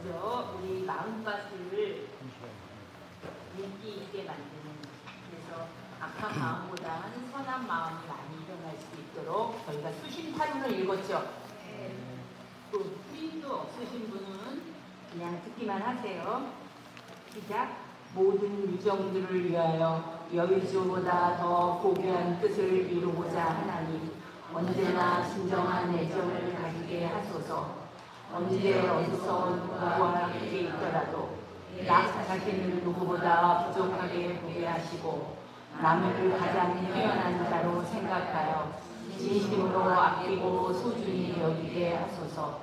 먼저 우리 마음밭을 윤기 있게 만드는, 그래서 악한 마음보다는 선한 마음이 많이 일어날 수 있도록 저희가 수신타륜을 읽었죠. 또 프린트 없으신 분은 그냥 듣기만 하세요. 시작. 모든 유정들을 위하여 여의주보다 더 고귀한 뜻을 이루고자 하나니 언제나 진정한 애정을 가지게 하소서. 언제 어디서 누구와 함께 있더라도 나 자신을 누구보다 부족하게 보게 하시고 남을 가장 뛰어난 자로 생각하여 진심으로 아끼고 소중히 여기게 하소서.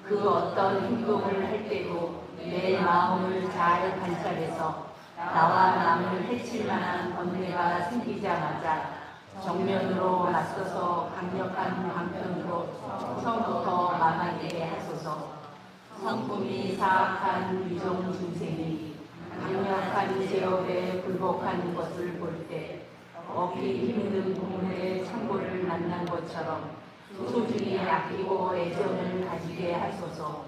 그 어떤 행동을 할 때도 내 마음을 잘 관찰해서 나와 남을 해칠 만한 번뇌가 생기자마자 정면으로 맞서서 강력한 방편으로 처음부터 망하게 하소서. 성품이 사악한 유정 중생이 강력한 제업에 굴복하는 것을 볼 때 얻기 힘든 동물의 창고를 만난 것처럼 소중히 아끼고 애정을 가지게 하소서.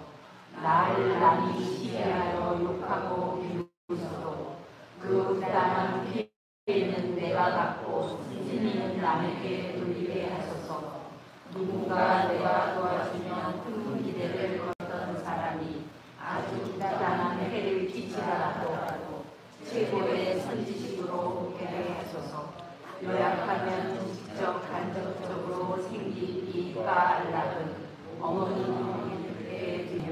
나를 남이 시기하여 욕하고 비웃어도 그 부당한 피해는 내가 갖고 승리는 남에게 돌리게 하소서. 누군가 내가 도와주면 큰 기대를 걸던 사람이 아주 부당한 해를 끼치더라도 최고의 선지식으로 되게 하소서. 요약하면 직접 간접적으로 생긴 이 까알락은 어머니들에게 드려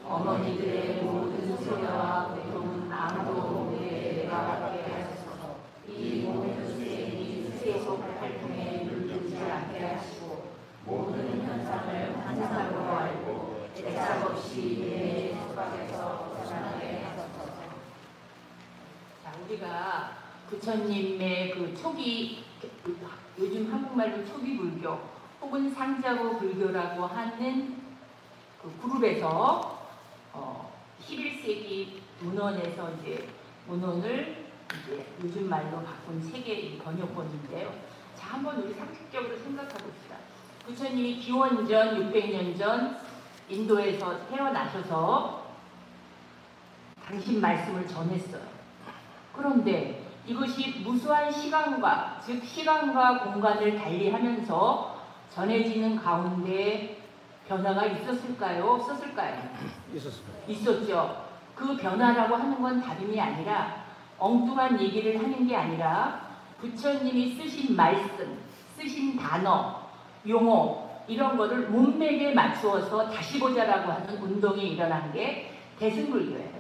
어머니들의 모든 소녀와 고통은 아무도 모르게 내가 받게 하소서. 이 모든 세상이 세속 활동에 물들지 않게 하시고 모든 현상을 환상으로 알고 애착 없이 내 속박에서 벗어나게 하소서. 자, 우리가 부처님의 그 초기, 요즘 한국말로 초기 불교 혹은 상자부 불교라고 하는 그 그룹에서 11세기 문헌에서 이제 문헌을 이제 요즘 말로 바꾼 책의 번역본인데요. 자, 한번 우리 상식적으로 생각해 봅시다. 부처님이 기원전 600년 전 인도에서 태어나셔서 당신 말씀을 전했어요. 그런데 이것이 무수한 시간과, 즉 시간과 공간을 달리하면서 전해지는 가운데 변화가 있었을까요? 없었을까요? 있었죠. 그 변화라고 하는 건 다름이 아니라 엉뚱한 얘기를 하는 게 아니라 부처님이 쓰신 말씀, 쓰신 단어, 용어 이런 거를 문맥에 맞추어서 다시 보자라고 하는 운동이 일어난 게 대승불교예요.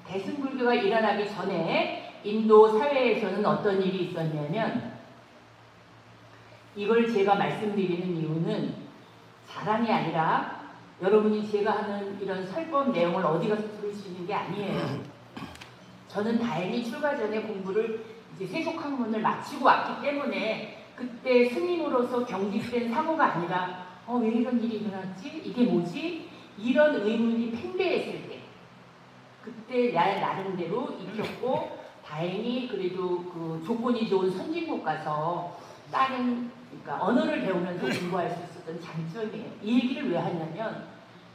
대승불교가 일어나기 전에 인도 사회에서는 어떤 일이 있었냐면, 이걸 제가 말씀드리는 이유는 자랑이 아니라 여러분이 제가 하는 이런 설법 내용을 어디 가서 들을 수 있는 게 아니에요. 저는 다행히 출가 전에 공부를 이제 세속학문을 마치고 왔기 때문에 그때 스님으로서 경직된 사고가 아니라 왜 이런 일이 일어났지? 이게 뭐지? 이런 의문이 팽배했을 때 그때 나름대로 익혔고 다행히 그래도 그 조건이 좋은 선진국 가서 다른 그러니까 언어를 배우면서 공부할 수 있었던 장점이에요. 이 얘기를 왜 하냐면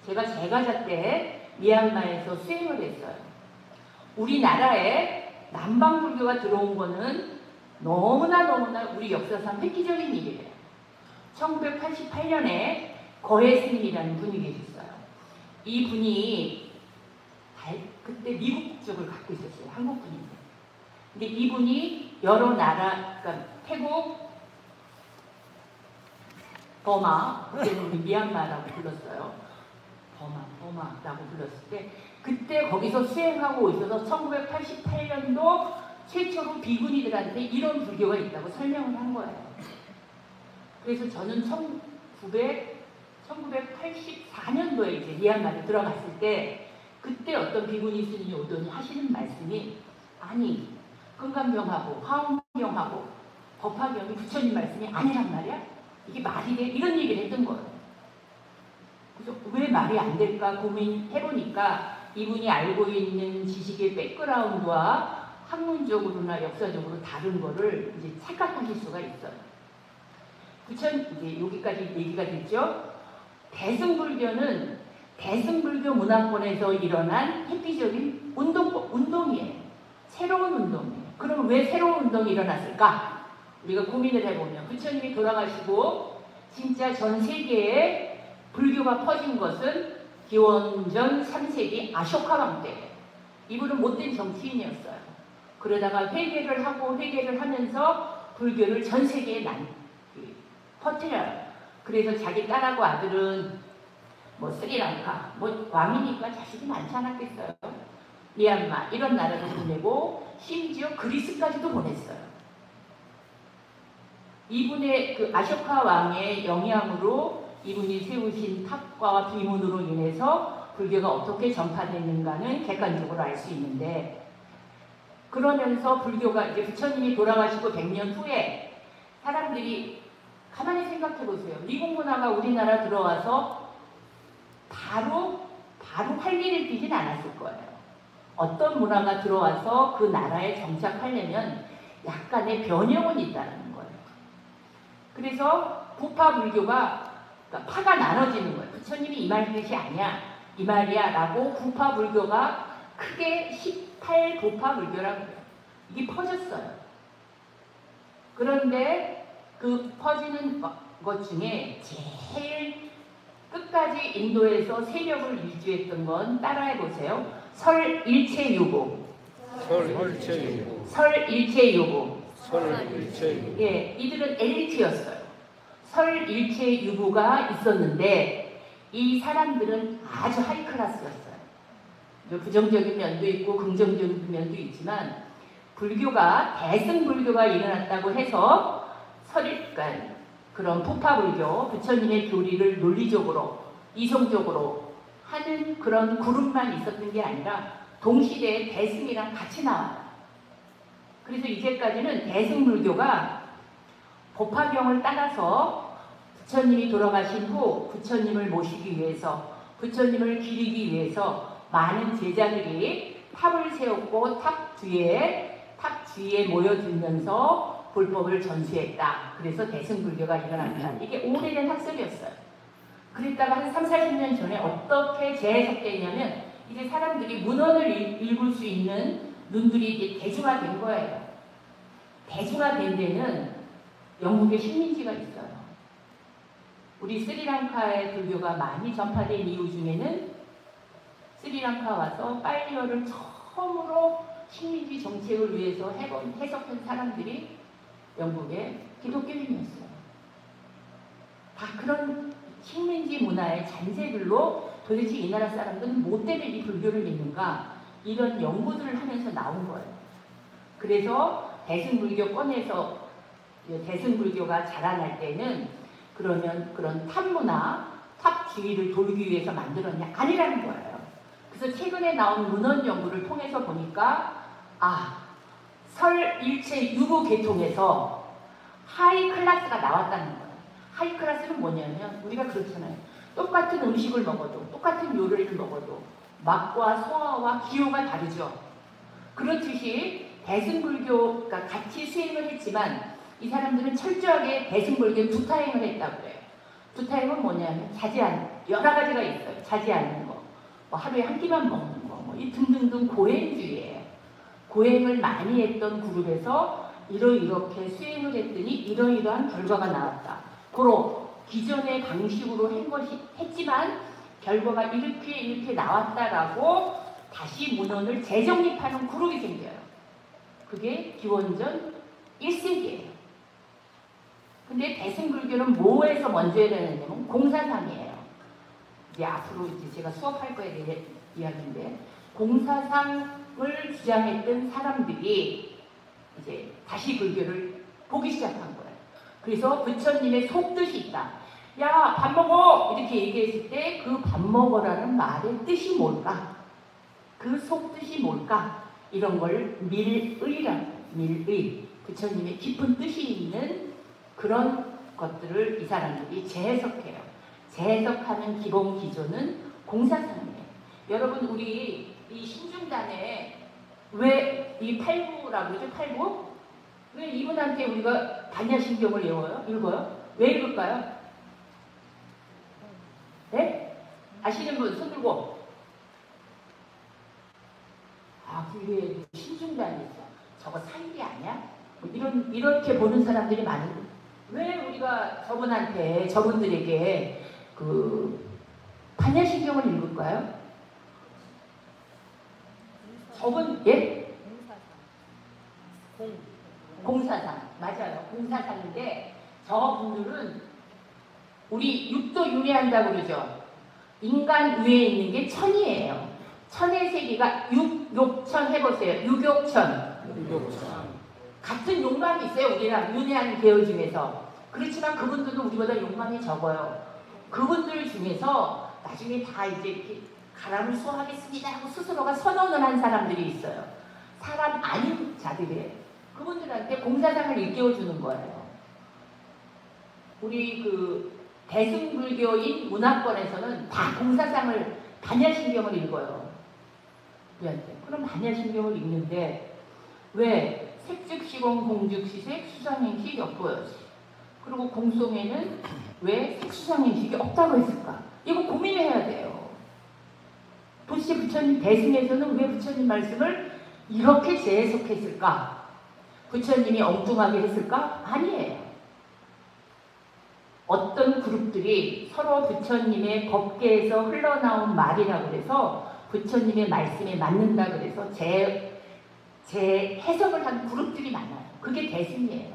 제가 제가자 때 미얀마에서 수행을 했어요. 우리나라에 남방불교가 들어온 거는 너무나 우리 역사상 획기적인 일이에요. 1988년에 거해 스님이라는 분이 계셨어요. 이 분이 그때 미국 국적을 갖고 있었어요. 한국 분인데. 근데 이분이 여러 나라, 그러니까 태국, 버마, 그때는 우리 미얀마라고 불렀어요. 버마라고 불렀을 때 그때 거기서 수행하고 있어서 1988년도 최초로 비구니들한테 이런 불교가 있다고 설명을 한 거예요. 그래서 저는 1984년도에 이제 미얀마에 들어갔을 때 그때 어떤 비구니 스님이 오더니 하시는 말씀이 아니 건강경하고 화엄경하고 법화경이 부처님 말씀이 아니란 말이야? 이게 말이 돼? 이런 얘기를 했던 거예요. 그래서 왜 말이 안 될까 고민해보니까 이분이 알고 있는 지식의 백그라운드와 학문적으로나 역사적으로 다른 거를 이제 착각하실 수가 있어요. 이제 여기까지 얘기가 됐죠. 대승불교는 대승불교 문화권에서 일어난 획기적인 운동이에요. 새로운 운동이에요. 그럼 왜 새로운 운동이 일어났을까? 우리가 고민을 해보면 부처님이 돌아가시고 진짜 전 세계에 불교가 퍼진 것은 기원전 3세기 아쇼카 왕 때. 이분은 못된 정치인이었어요. 그러다가 회개를 하고 회개를 하면서 불교를 전 세계에 퍼뜨려요. 그래서 자기 딸하고 아들은 뭐 스리랑카, 뭐 왕이니까 자식이 많지 않았겠어요. 미얀마 이런 나라를 보내고 심지어 그리스까지도 보냈어요. 이분의 그 아쇼카 왕의 영향으로 이분이 세우신 탑과 비문으로 인해서 불교가 어떻게 전파됐는가는 객관적으로 알 수 있는데, 그러면서 불교가 이제 부처님이 돌아가시고 100년 후에 사람들이 가만히 생각해 보세요. 미국 문화가 우리나라 들어와서 바로 활기를 띠진 않았을 거예요. 어떤 문화가 들어와서 그 나라에 정착하려면 약간의 변형은 있다는 거예요. 그래서 부파 불교가 그러니까 파가 나눠지는 거예요. 부처님이 이 말 뜻이 아니야, 이 말이야 라고 부파 불교가 크게 18부파 불교라고 해요. 이게 퍼졌어요. 그런데 그 퍼지는 것 중에 제일 끝까지 인도에서 세력을 유지했던 건 따라해보세요. 설일체유보. 예, 이들은 엘리트였어요. 설일체유보가 있었는데 이 사람들은 아주 하이클래스였어요. 부정적인 면도 있고 긍정적인 면도 있지만 불교가 대승불교가 일어났다고 해서 그러니까 그런 부파불교, 부처님의 교리를 논리적으로 이성적으로 하는 그런 그룹만 있었던 게 아니라 동시대에 대승이랑 같이 나와요. 그래서 이제까지는 대승불교가 법화경을 따라서 부처님이 돌아가신 후 부처님을 모시기 위해서, 부처님을 기리기 위해서 많은 제자들이 탑을 세웠고 탑 주위에 모여들면서 불법을 전수했다. 그래서 대승불교가 일어났다. 이게 오래된 학설이었어요. 그랬다가 한 30-40년 전에 어떻게 재해석되냐면 이제 사람들이 문헌을 읽을 수 있는 눈들이 이제 대중화된 거예요. 대중화된 데는 영국의 식민지가 있어요. 우리 스리랑카의 불교가 많이 전파된 이유 중에는 스리랑카 와서 파이니어를 처음으로 식민지 정책을 위해서 해석한 사람들이 영국의 기독교인이었어요. 다 그런 식민지 문화의 잔재들로 도대체 이 나라 사람들은 뭐 때문에 이 불교를 믿는가, 이런 연구들을 하면서 나온 거예요. 그래서 대승불교 꺼내서 대승불교가 자라날 때는 그러면 그런 탑문화, 탑 주의를 돌기 위해서 만들었냐? 아니라는 거예요. 그래서 최근에 나온 문헌 연구를 통해서 보니까 설일체 유보 계통에서 하이 클래스가 나왔다는 거예요. 하이 클래스는 뭐냐면 우리가 그렇잖아요. 똑같은 음식을 먹어도, 똑같은 요리를 먹어도 맛과 소화와 기호가 다르죠. 그렇듯이 대승불교가 같이 수행을 했지만 이 사람들은 철저하게 대승불교에 두타행을 했다고 그래요. 두타행은 뭐냐면 여러 가지가 있어요. 자지 않는 거, 뭐 하루에 한 끼만 먹는 거, 이 등등등 고행주의예요. 고행을 많이 했던 그룹에서 이렇게 수행을 했더니 이러이러한 결과가 나왔다. 고로 기존의 방식으로 했지만 결과가 이렇게 나왔다라고 다시 문헌을 재정립하는 그룹이 생겨요. 그게 기원전 1세기예요. 근데 대승불교는 뭐에서 먼저 일어났냐면 공사상이에요. 이제 앞으로 이제 제가 수업할 거에 대해 이야기인데, 공사상을 주장했던 사람들이 이제 다시 불교를 보기 시작한 거예요. 그래서 부처님의 속뜻이 있다. 야, 밥 먹어! 이렇게 얘기했을 때 그 밥 먹어라는 말의 뜻이 뭘까? 그 속뜻이 뭘까? 이런 걸 밀의라고, 밀의. 부처님의 깊은 뜻이 있는 그런 것들을 이 사람들이 재해석해요. 재해석하는 기본 기조는 공사상이에요. 여러분, 우리 이 신중단에 왜 이 팔구라고 그러죠? 팔구? 왜 이분한테 우리가 반야신경을 읽어요? 왜 읽을까요? 네? 아시는 분 손 들고. 아, 불교에 신중단이 있어. 저거 사일이 아니야? 뭐 이렇게 보는 사람들이 많은데 왜 우리가 저분들에게 그 반야신경을 읽을까요? 저분 예? 공사상 맞아요. 공사상인데 저분들은 우리 육도 윤회한다고 그러죠. 인간 위에 있는 게 천이에요. 천의 세계가 육욕천 해보세요. 육욕천. 같은 욕망이 있어요. 우리랑 윤회하는 계열 중에서. 그렇지만 그분들도 우리보다 욕망이 적어요. 그분들 중에서 나중에 다 이제 이렇게 가람을 수호하겠습니다 하고 스스로가 선언을 한 사람들이 있어요. 사람 아닌 자들이에요. 그분들한테 공사상을 일깨워주는 거예요. 우리 그 대승불교인 문화권에서는 다 공사상을 반야신경을 읽어요. 우리한테. 그럼 반야신경을 읽는데 왜 색즉시공 공즉시색 수상행식 엿보여지. 그리고 공송에는 왜 색수상행식이 없다고 했을까? 이거 고민해야 돼요. 도대체 부처님 대승에서는 왜 부처님 말씀을 이렇게 재해석했을까? 부처님이 엉뚱하게 했을까? 아니에요. 어떤 그룹들이 서로 부처님의 법계에서 흘러나온 말이라고 해서 부처님의 말씀에 맞는다 그래서 재해석을 한 그룹들이 많아요. 그게 대승이에요.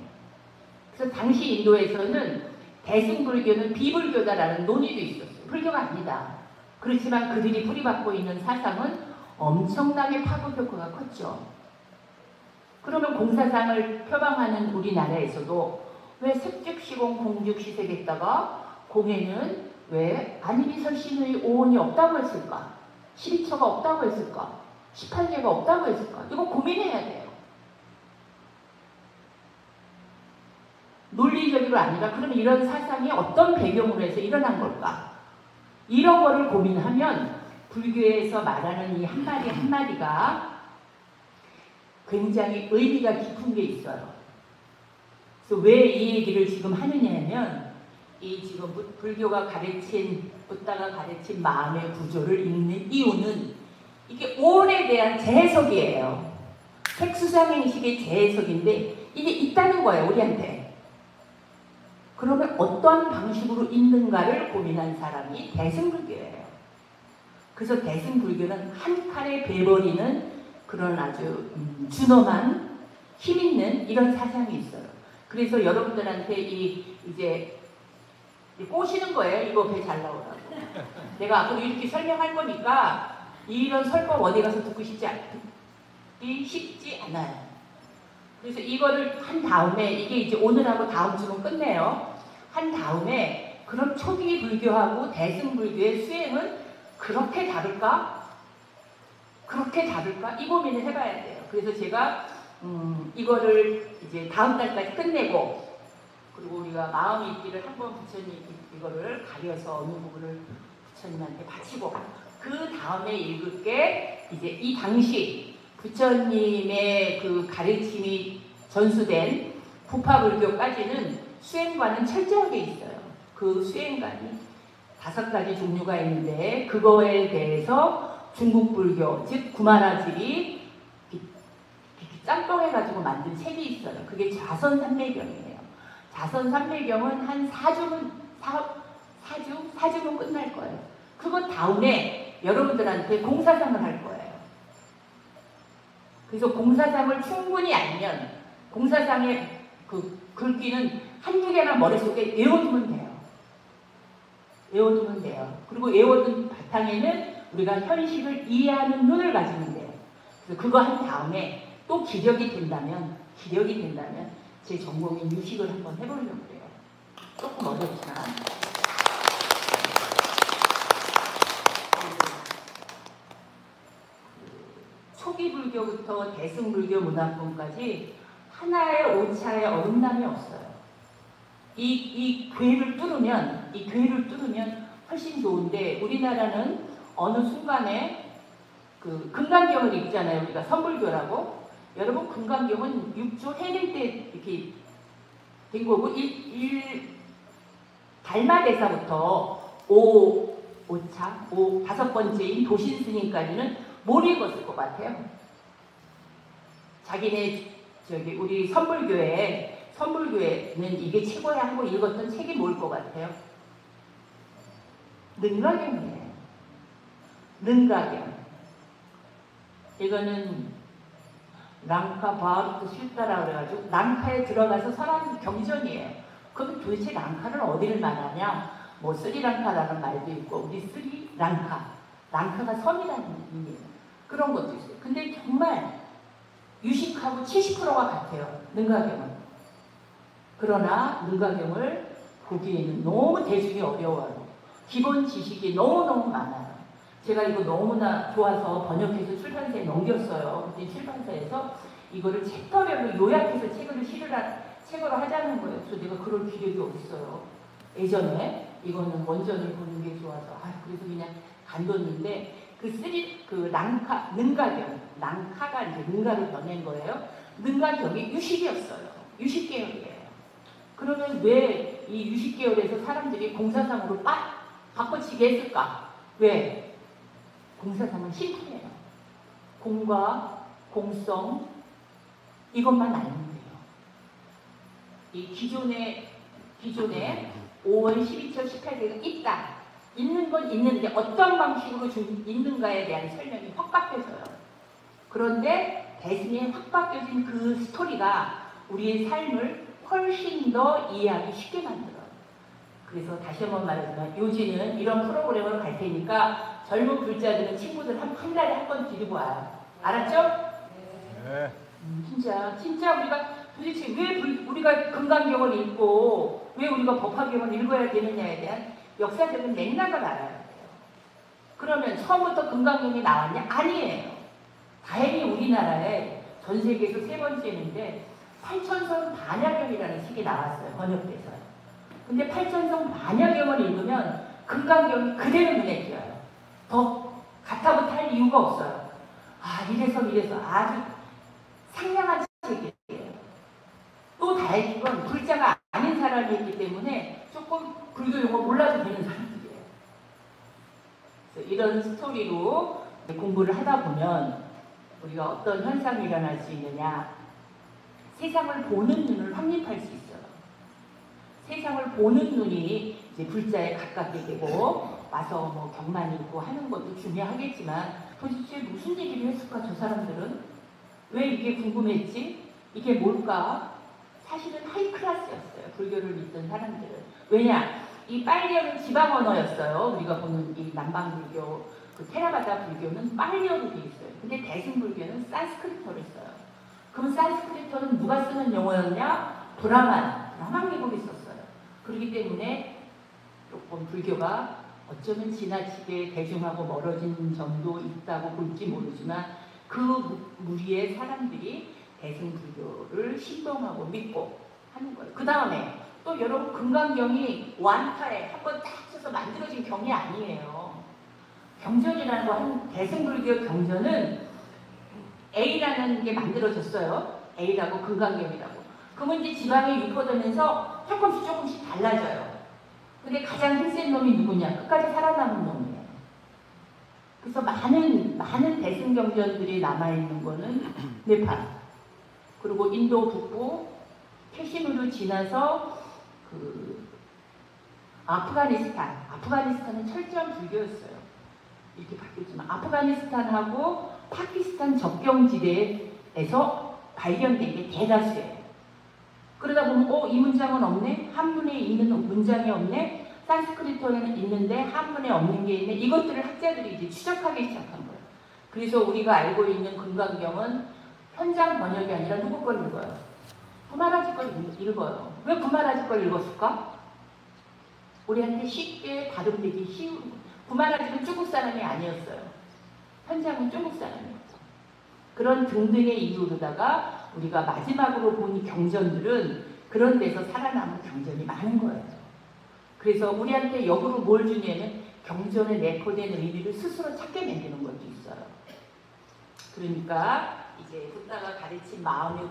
그래서 당시 인도에서는 대승불교는 비불교다라는 논의도 있었어요. 불교가 아니다. 그렇지만 그들이 뿌리박고 있는 사상은 엄청나게 파급 효과가 컸죠. 그러면 공사상을 표방하는 우리나라에서도 왜 색즉시공 공즉시색했다가 공에는 왜 안이비설신의 오온이 없다고 했을까? 12처가 없다고 했을까? 18개가 없다고 했을까? 이거 고민해야 돼요. 논리적으로 아니라 그러면 이런 사상이 어떤 배경으로 해서 일어난 걸까? 이런 거를 고민하면 불교에서 말하는 이 한마디 한마디가 굉장히 의미가 깊은 게 있어요. 그래서 왜 이 얘기를 지금 하느냐 하면 이 지금 불교가 가르친 붓다가 가르친 마음의 구조를 읽는 이유는 이게 오온에 대한 재해석이에요. 색수상행식의 재해석인데 이게 있다는 거예요. 우리한테. 그러면 어떤 방식으로 읽는가를 고민한 사람이 대승불교예요. 그래서 대승불교는 한 칼에 베버리는 그런 아주 준엄한 힘있는 이런 사상이 있어요. 그래서 여러분들한테 이제 꼬시는 거예요. 이거 배 잘 나오라고. 내가 앞으로 이렇게 설명할 거니까 이런 설법 어디 가서 듣기 쉽지 않아요. 그래서 이거를 한 다음에 이게 이제 오늘하고 다음 주면 끝내요. 한 다음에 그럼 초기 불교하고 대승불교의 수행은 그렇게 다를까? 그렇게 다를까? 이 고민을 해봐야 돼요. 그래서 제가 이거를 이제 다음 달까지 끝내고 그리고 우리가 마음이 있기를 한번 부처님 이거를 가려서 어느 부분을 부처님한테 바치고 그 다음에 읽을 게 이제 이 당시 부처님의 그 가르침이 전수된 부파불교까지는 수행관은 철저하게 있어요. 그 수행관이 5가지 종류가 있는데 그거에 대해서 중국불교 즉 구마라질이 짬뽕해가지고 만든 책이 있어요. 그게 자선삼매경이에요. 자선삼매경은 한 4주면 끝날 거예요. 그거 다음에 여러분들한테 공사상을 할 거예요. 그래서 공사상을 충분히 알면 공사상의 그 글귀는 한두 개만 머릿속에 외워두면 돼요. 외워두면 돼요. 그리고 외워둔 바탕에는 우리가 현실을 이해하는 눈을 가지면 돼요. 그래서 그거 한 다음에 또 기력이 된다면 제 전공인 유식을 한번 해보려고 그래요. 조금 어렵지만. 초기 불교부터 대승불교 문화권까지 하나의 오차에 어긋남이 없어요. 이 궤를 뚫으면 훨씬 좋은데 우리나라는 어느 순간에 그 금강경을 읽잖아요. 우리가 선불교라고. 여러분 금강경은 6조 해낼 때 이렇게 된 거고 달마대사부터 다섯 번째인 도신스님까지는 뭘 읽었을 것 같아요? 자기네 우리 선불교회는 이게 최고야 하고 읽었던 책이 뭘 것 같아요? 능가경이에요. 능가경. 이거는 랑카 바하루트 실다라 그래가지고 랑카에 들어가서 설한 경전이에요. 그럼 도대체 랑카는 어디를 말하냐? 뭐 스리랑카라는 말도 있고 우리 스리랑카, 랑카가 섬이라는 의미예요. 그런 것도 있어요. 근데 정말 유식하고 70%가 같아요. 능가경은. 그러나 능가경을 보기에는 너무 대중이 어려워요. 기본 지식이 너무너무 많아요. 제가 이거 너무나 좋아서 번역해서 출판사에 넘겼어요. 그때 출판사에서 이거를 챕터별로 요약해서 책으로 하자는 거예요. 그래서 내가 그럴 기력이 어딨어요. 예전에 이거는 원전을 보는 게 좋아서 그래서 그냥 간뒀는데 능가경, 랑카가 이제 능가를 변한 거예요. 능가경이 유식이었어요. 유식계열이에요. 그러면 왜 이 유식계열에서 사람들이 공사상으로 바꿔치기 했을까? 왜? 공사상은 심플해요. 공과 공성 이것만 알면 돼요. 이 기존에 5월 12절 18절가 있다. 있는 건 있는데 어떤 방식으로 있는가에 대한 설명이 확 바뀌어져요. 그런데 대승에 확 바뀌어진 그 스토리가 우리의 삶을 훨씬 더 이해하기 쉽게 만들어요. 그래서 다시 한번 말하지만 요지는 이런 프로그램을 갈 테니까 젊은 불자들은 친구들 한 달에 한 번 데리고 와요. 알았죠? 네. 진짜 우리가 도대체 왜 우리가 금강경을 읽고 왜 우리가 법화경을 읽어야 되느냐에 대한 역사적인 맥락을 알아야 돼요. 그러면 처음부터 금강경이 나왔냐? 아니에요. 다행히 우리나라에 전 세계에서 세 번째인데 팔천성 반야경이라는 책이 나왔어요. 번역돼서요. 근데 팔천성 반야경을 읽으면 금강경이 그대로 눈에 띄어요. 더 가타부터 할 이유가 없어요. 이래서 아주 상냥한 책이에요. 또 다행인 건 불자가 아닌 사람이기 때문에 조금 불교 용어 몰라도 되는 사람들이에요. 그래서 이런 스토리로 공부를 하다 보면 우리가 어떤 현상이 일어날 수 있느냐? 세상을 보는 눈을 확립할 수 있어요. 세상을 보는 눈이 이제 불자에 가깝게 되고 와서 뭐 경만 읽고 하는 것도 중요하겠지만 도대체 무슨 얘기를 했을까 저 사람들은? 왜 이게 궁금했지? 이게 뭘까? 사실은 하이 클래스였어요. 불교를 믿던 사람들은. 왜냐? 이 빨리어는 지방 언어였어요. 우리가 보는 이 남방불교, 테라바다 불교는 빨리어로 되어 있어요. 근데 대승불교는 산스크리트어를 써요. 그럼 산스크리트어는 누가 쓰는 용어였냐? 브라만 계곡이 썼어요. 그렇기 때문에 조금 불교가 어쩌면 지나치게 대중하고 멀어진 점도 있다고 볼지 모르지만 그 무리의 사람들이 대승불교를 신봉하고 믿고 하는 거예요. 그 다음에 또 여러분 금강경이 완타에 한번 딱 쳐서 만들어진 경이 아니에요. 경전이라는 거 대승불교 경전은 A라는 게 만들어졌어요. A라고 금강경이라고. 그러면 이제 지방이 유포되면서 조금씩 달라져요. 근데 가장 힘센 놈이 누구냐? 끝까지 살아남은 놈이에요. 그래서 많은 대승경전들이 남아있는 거는 네팔, 그리고 인도 북부, 캐시미르 지나서 아프가니스탄은 철저한 불교였어요. 이렇게 바뀌었지만 아프가니스탄하고 파키스탄 접경지대에서 발견된 게 대다수예요. 그러다 보면 이 문장은 없네? 한문에 있는 문장이 없네? 산스크리트어에는 있는데 한문에 없는 게 있네? 이것들을 학자들이 이제 추적하기 시작한 거예요. 그래서 우리가 알고 있는 금강경은 현장 번역이 아니라 누구 걸 읽어요? 구마라지 걸 읽어요. 왜 구마라지 걸 읽었을까? 우리한테 쉽게 발음되기 쉬운. 구마라지는 중국 사람이 아니었어요. 현장은 중국 사람이었죠. 그런 등등의 이유로다가 우리가 마지막으로 본 경전들은 그런 데서 살아남은 경전이 많은 거예요. 그래서 우리한테 역으로 뭘 주냐면 경전의 내포된 의미를 스스로 찾게 만드는 것도 있어요. 그러니까 이제 붓다가 가르친 마음의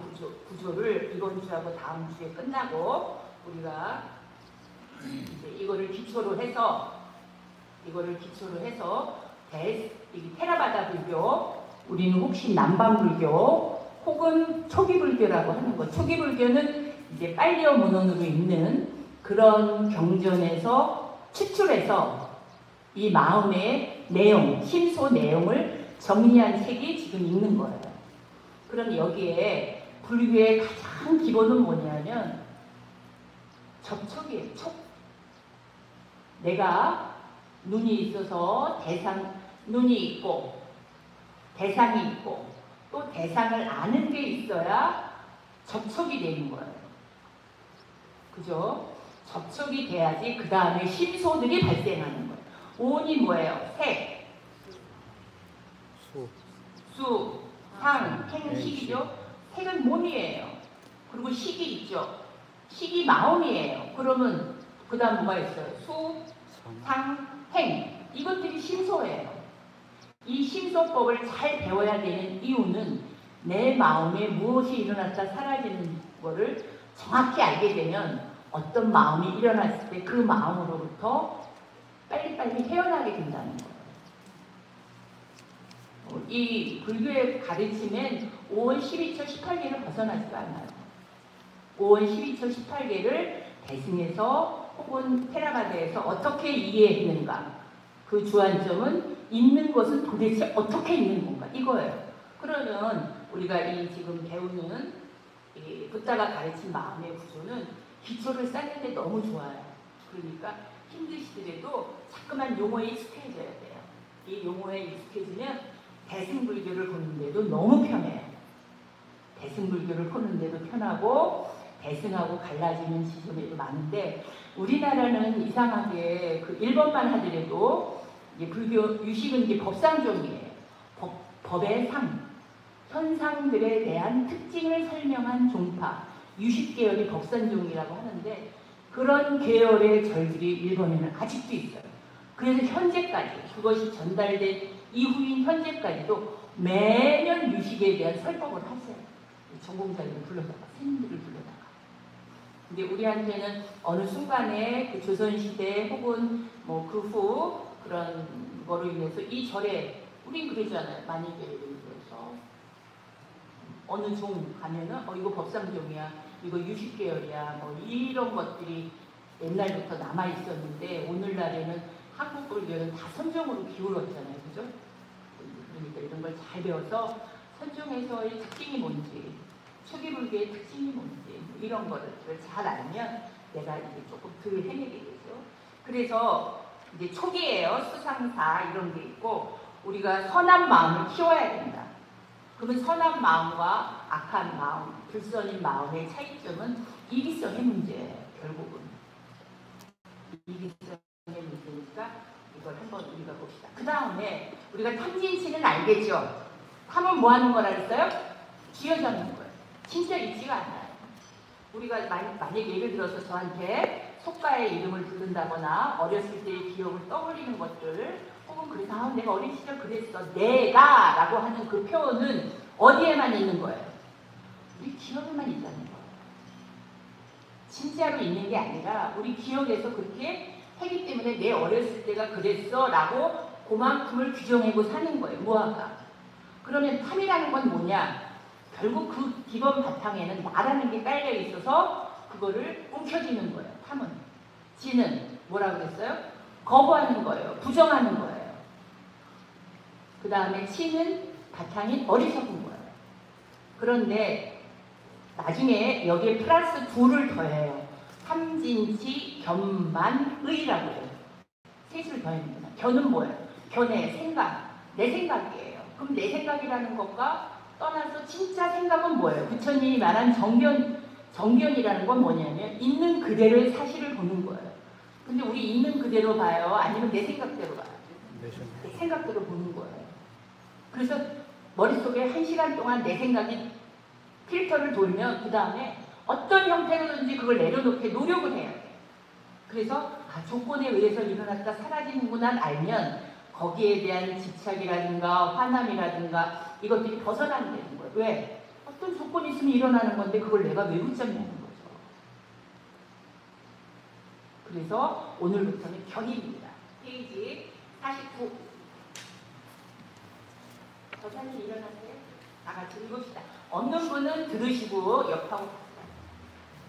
구조를 이번 주하고 다음 주에 끝나고 우리가 이제 이거를 기초로 해서 이거를 기초로 해서 테라바다 불교, 우리는 혹시 남반불교 혹은 초기불교라고 하는 거. 초기불교는 이제 빨리어 문헌으로 있는 그런 경전에서 추출해서 이 마음의 내용, 심소 내용을 정리한 책이 지금 있는 거예요. 그럼 여기에 불교의 가장 기본은 뭐냐면 접촉이에요. 촉. 내가 눈이 있어서 눈이 있고 대상이 있고 또 대상을 아는 게 있어야 접촉이 되는 거예요. 그죠? 접촉이 돼야지 그 다음에 심소들이 발생하는 거예요. 오온이 뭐예요? 색, 수, 상, 행, 식이죠? 색은 몸이에요. 그리고 식이 있죠? 식이 마음이에요. 그러면 그 다음 뭐가 있어요? 수, 상, 행. 이것들이 심소예요. 이 심소법을 잘 배워야 되는 이유는 내 마음에 무엇이 일어났다 사라지는 거를 정확히 알게 되면 어떤 마음이 일어났을 때 그 마음으로부터 빨리빨리 헤어나게 된다는 거예요. 이 불교의 가르침엔 5원 12처 18개를 벗어나지가 않아요. 5원 12처 18개를 대승에서 혹은 테라바다에서 어떻게 이해했는가. 그 주안점은 있는 것은 도대체 어떻게 있는 건가 이거예요. 그러면 우리가 이 지금 배우는 이 붓다가 가르친 마음의 구조는 기초를 쌓는 데 너무 좋아요. 그러니까 힘드시더라도 자꾸만 용어에 익숙해져야 돼요. 이 용어에 익숙해지면 대승불교를 보는데도 너무 편해요. 대승불교를 보는데도 편하고 대승하고 갈라지는 지점이 많은데 우리나라는 이상하게 그 1번만 하더라도 불교 유식은 이제 법상종이에요. 법의 상, 현상들에 대한 특징을 설명한 종파, 유식계열이 법산종이라고 하는데 그런 계열의 절들이 일본에는 아직도 있어요. 그래서 현재까지 그것이 전달된 이후인 현재까지도 매년 유식에 대한 설법을 하세요. 전공자들을 불러다가 스님들을 불러다가. 근데 우리한테는 어느 순간에 그 조선시대 혹은 뭐 그 후 그런 거로 인해서 이 절에 우린 그러잖아요. 만약에 예를 들어서 어느 종 가면은 이거 법상종이야, 이거 유식계열이야, 뭐 이런 것들이 옛날부터 남아 있었는데 오늘날에는 한국 불교는 다 선종으로 기울었잖아요, 그죠? 그러니까 이런 걸 잘 배워서 선종에서의 특징이 뭔지, 초기 불교의 특징이 뭔지 이런 거를 잘 알면 내가 이제 조금 덜 헤매게 되죠. 그래서 이제 초기예요. 수상사 이런 게 있고 우리가 선한 마음을 키워야 된다. 그러면 선한 마음과 악한 마음, 불선인 마음의 차이점은 이기성의 문제예요. 결국은 이기성의 문제니까 이걸 한번 우리가 봅시다. 그 다음에 우리가 탐진치는 알겠죠? 탐은 뭐 하는 거라 그랬어요? 쥐어잡는 거예요. 진짜 있지가 않아요. 우리가 만약 예를 들어서 저한테 속가의 이름을 부른다거나 어렸을 때의 기억을 떠올리는 것들 혹은 그래서 내가 어린 시절 그랬어. 내가 라고 하는 그 표현은 어디에만 있는 거예요? 우리 기억에만 있다는 거예요. 진짜로 있는 게 아니라 우리 기억에서 그렇게 하기 때문에 내 어렸을 때가 그랬어 라고 그만큼을 규정하고 사는 거예요. 무화가. 그러면 탐이라는 건 뭐냐? 결국 그 기본 바탕에는 나라는 게 깔려 있어서 그거를 움켜쥐는 거예요. 탐은. 지는 뭐라 그랬어요? 거부하는 거예요. 부정하는 거예요. 그 다음에 치는 바탕이 어리석은 거예요. 그런데 나중에 여기에 플러스 2를 더해요. 탐진치, 견만의라고 해요. 셋을 더해줍니다. 견은 뭐예요? 견의 생각, 내 생각이에요. 그럼 내 생각이라는 것과 떠나서 진짜 생각은 뭐예요? 부처님이 말한 정견이라는 건 뭐냐면 있는 그대로의 사실을 보는 거예요. 근데 우리 있는 그대로 봐요? 아니면 내 생각대로 봐요? 내 생각대로 보는 거예요. 그래서 머릿속에 1시간 동안 내 생각이 필터를 돌면 그 다음에 어떤 형태로든지 그걸 내려놓게 노력을 해요. 그래서 조건에 의해서 일어났다 사라지는구나 알면 거기에 대한 집착이라든가 화남이라든가 이것들이 벗어나는 되는 거예요. 왜? 어떤 조건이 있으면 일어나는 건데 그걸 내가 왜 붙잡냐는 거죠. 그래서 오늘부터는 견입니다. 페이지 49. 저 사진 일어나세요. 다 같이 읽읍시다. 없는 분은 들으시고 옆하고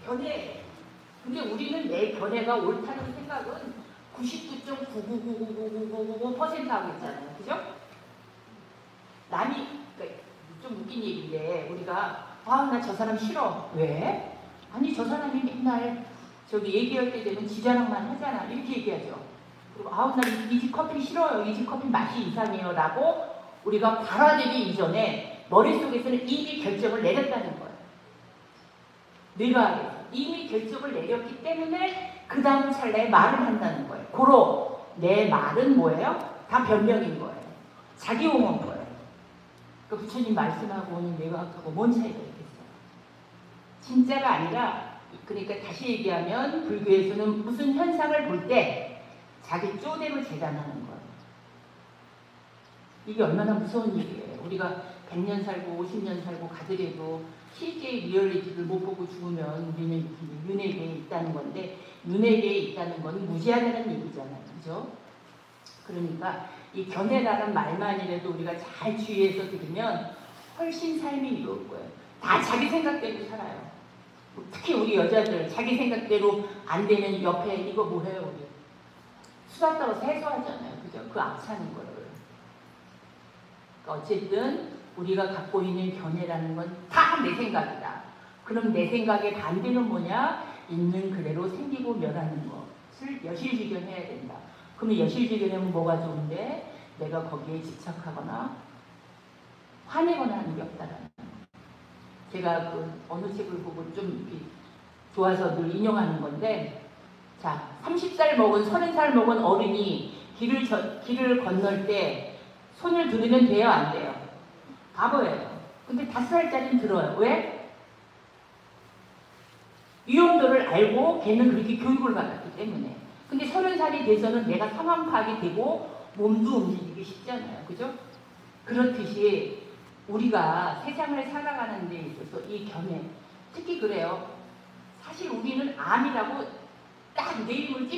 견해. 근데 우리는 내 견해가 옳다는 생각은 99.9999999% 하고 있잖아요. 그죠? 남이 그러니까 좀 웃긴 얘기인데 우리가 나 저 사람 싫어. 왜? 아니 저 사람이 맨날 저기 얘기할 때 되면 지 자랑만 하잖아. 이렇게 얘기하죠. 그리고 나 이 집 커피 싫어요. 이 집 커피 맛이 이상해요. 라고 우리가 발화되기 이전에 머릿속에서는 이미 결정을 내렸다는 거예요. 뇌가 이미 결정을 내렸기 때문에 그 다음 찰나에 말을 한다는 거예요. 고로 내 말은 뭐예요? 다 변명인 거예요. 자기 옹호인 거예요. 그 부처님 말씀하고는 뇌과학하고 뭔 차이가 있겠어요? 진짜가 아니라 그러니까 다시 얘기하면 불교에서는 무슨 현상을 볼 때 자기 쪼대로 재단하는 거예요. 이게 얼마나 무서운 일이에요. 우리가 100년 살고 50년 살고 가더라도 실제의 리얼리티를 못 보고 죽으면 우리는 윤회계에 있다는 건데 윤회계에 있다는 건 무지하다는 얘기잖아요. 그죠? 그러니까 이 견해라는 말만이라도 우리가 잘 주의해서 들으면 훨씬 삶이 이로울 거예요. 다 자기 생각대로 살아요. 특히 우리 여자들 자기 생각대로 안 되면 옆에 이거 뭐 해요 우리? 수다 떨어서 해소하잖아요. 그죠? 그 앞차는 거를. 그러니까 어쨌든 우리가 갖고 있는 견해라는 건 다 내 생각이다. 그럼 내 생각의 반대는 뭐냐? 있는 그대로 생기고 멸하는 것을 여실지견해야 된다. 그러면 여실지견하면 뭐가 좋은데? 내가 거기에 집착하거나 화내거나 하는 게 없다라는 거예요. 제가 그 어느 책을 보고 좀 이렇게 좋아서 늘 인용하는 건데 자, 30살 먹은 30살 먹은 어른이 길을 건널 때 손을 들으면 돼요? 안 돼요? 바보예요. 근데 5살짜리는 들어요. 왜? 위험도를 알고 걔는 그렇게 교육을 받았기 때문에. 근데 30살이 돼서는 내가 상황 파악이 되고 몸도 움직이기 쉽잖아요. 그죠? 그렇듯이 우리가 세상을 살아가는 데 있어서 이 견해, 특히 그래요. 사실 우리는 암이라고 딱 네임을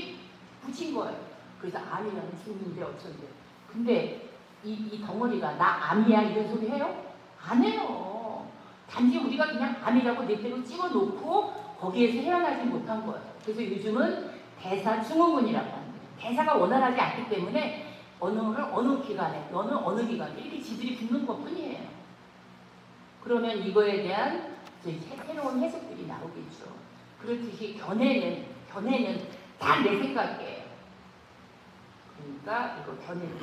붙인 거예요. 그래서 암이라는 죽는데 어쩐데. 근데 이 덩어리가 나 암이야 이런 소리 해요? 안 해요. 단지 우리가 그냥 암이라고 내 대로 찍어놓고 거기에서 헤어나지 못한 거예요. 그래서 요즘은 대사증후군이라고 하는 거예요. 대사가 원활하지 않기 때문에 언어를 어느 기간에, 너는 어느 기간에 이렇게 지들이 붙는 것 뿐이에요. 그러면 이거에 대한 새로운 해석들이 나오겠죠. 그렇듯이 견해는 다 내 생각이에요. 그러니까 이거 견해를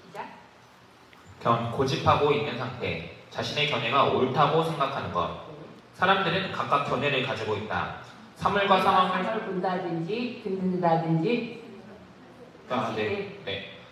시작. 고집하고 있는 상태, 자신의 견해가 옳다고 생각하는 것. 사람들은 각각 견해를 가지고 있다. 사물과 상황을 본다든지 듣는다든지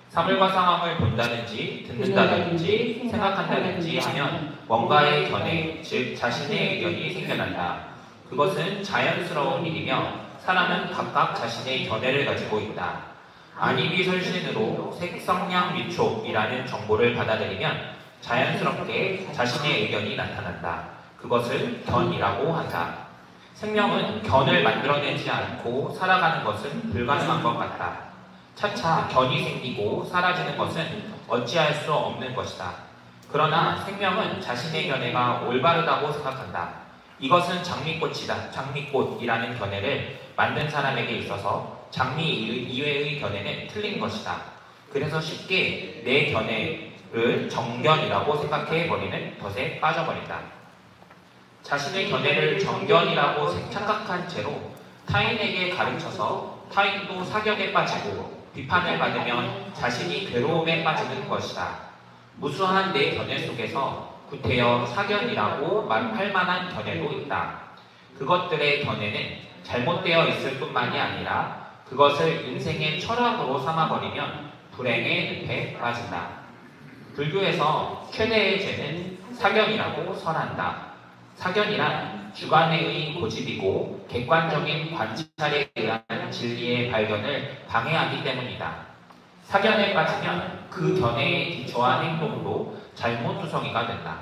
사물과 상황을 본다든지 듣는다든지 생각한다든지 하면 뭔가의 견해, 즉 자신의 의견이 생겨난다. 그것은 자연스러운 일이며 사람은 각각 자신의 견해를 가지고 있다. 안이비설신으로 색성량미촉이라는 정보를 받아들이면 자연스럽게 자신의 의견이 나타난다. 그것을 견이라고 한다. 생명은 견을 만들어내지 않고 살아가는 것은 불가능한 것 같다. 차차 견이 생기고 사라지는 것은 어찌할 수 없는 것이다. 그러나 생명은 자신의 견해가 올바르다고 생각한다. 이것은 장미꽃이다. 장미꽃이라는 견해를 만든 사람에게 있어서 장미 이외의 견해는 틀린 것이다. 그래서 쉽게 내 견해를 정견이라고 생각해버리는 덫에 빠져버린다. 자신의 견해를 정견이라고 착각한 채로 타인에게 가르쳐서 타인도 사견에 빠지고 비판을 받으면 자신이 괴로움에 빠지는 것이다. 무수한 내 견해 속에서 구태여 사견이라고 말할 만한 견해도 있다. 그것들의 견해는 잘못되어 있을 뿐만이 아니라 그것을 인생의 철학으로 삼아버리면 불행의 늪에 빠진다. 불교에서 최대의 죄는 사견이라고 설한다. 사견이란 주관의 고집이고 객관적인 관찰에 의한 진리의 발견을 방해하기 때문이다. 사견에 빠지면 그 견해에 기초한 행동도 잘못투성이가 된다.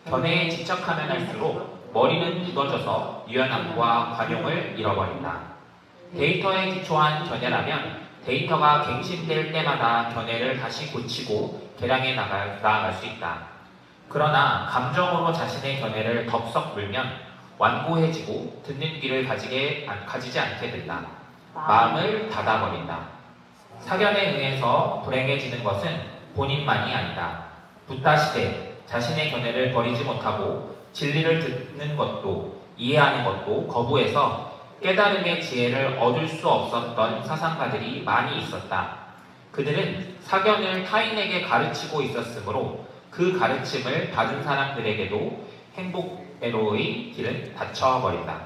견해에 집착하면 할수록 머리는 굳어져서 유연함과 관용을 잃어버린다. 데이터에 기초한 견해라면 데이터가 갱신될 때마다 견해를 다시 고치고 개량해 나아갈 수 있다. 그러나 감정으로 자신의 견해를 덥석 물면 완고해지고 듣는 귀를 가지지 않게 된다. 마음을 닫아버린다. 사견에 의해서 불행해지는 것은 본인만이 아니다. 붓다 시대 자신의 견해를 버리지 못하고 진리를 듣는 것도 이해하는 것도 거부해서 깨달음의 지혜를 얻을 수 없었던 사상가들이 많이 있었다. 그들은 사견을 타인에게 가르치고 있었으므로 그 가르침을 받은 사람들에게도 행복회로의 길은 닫혀버린다.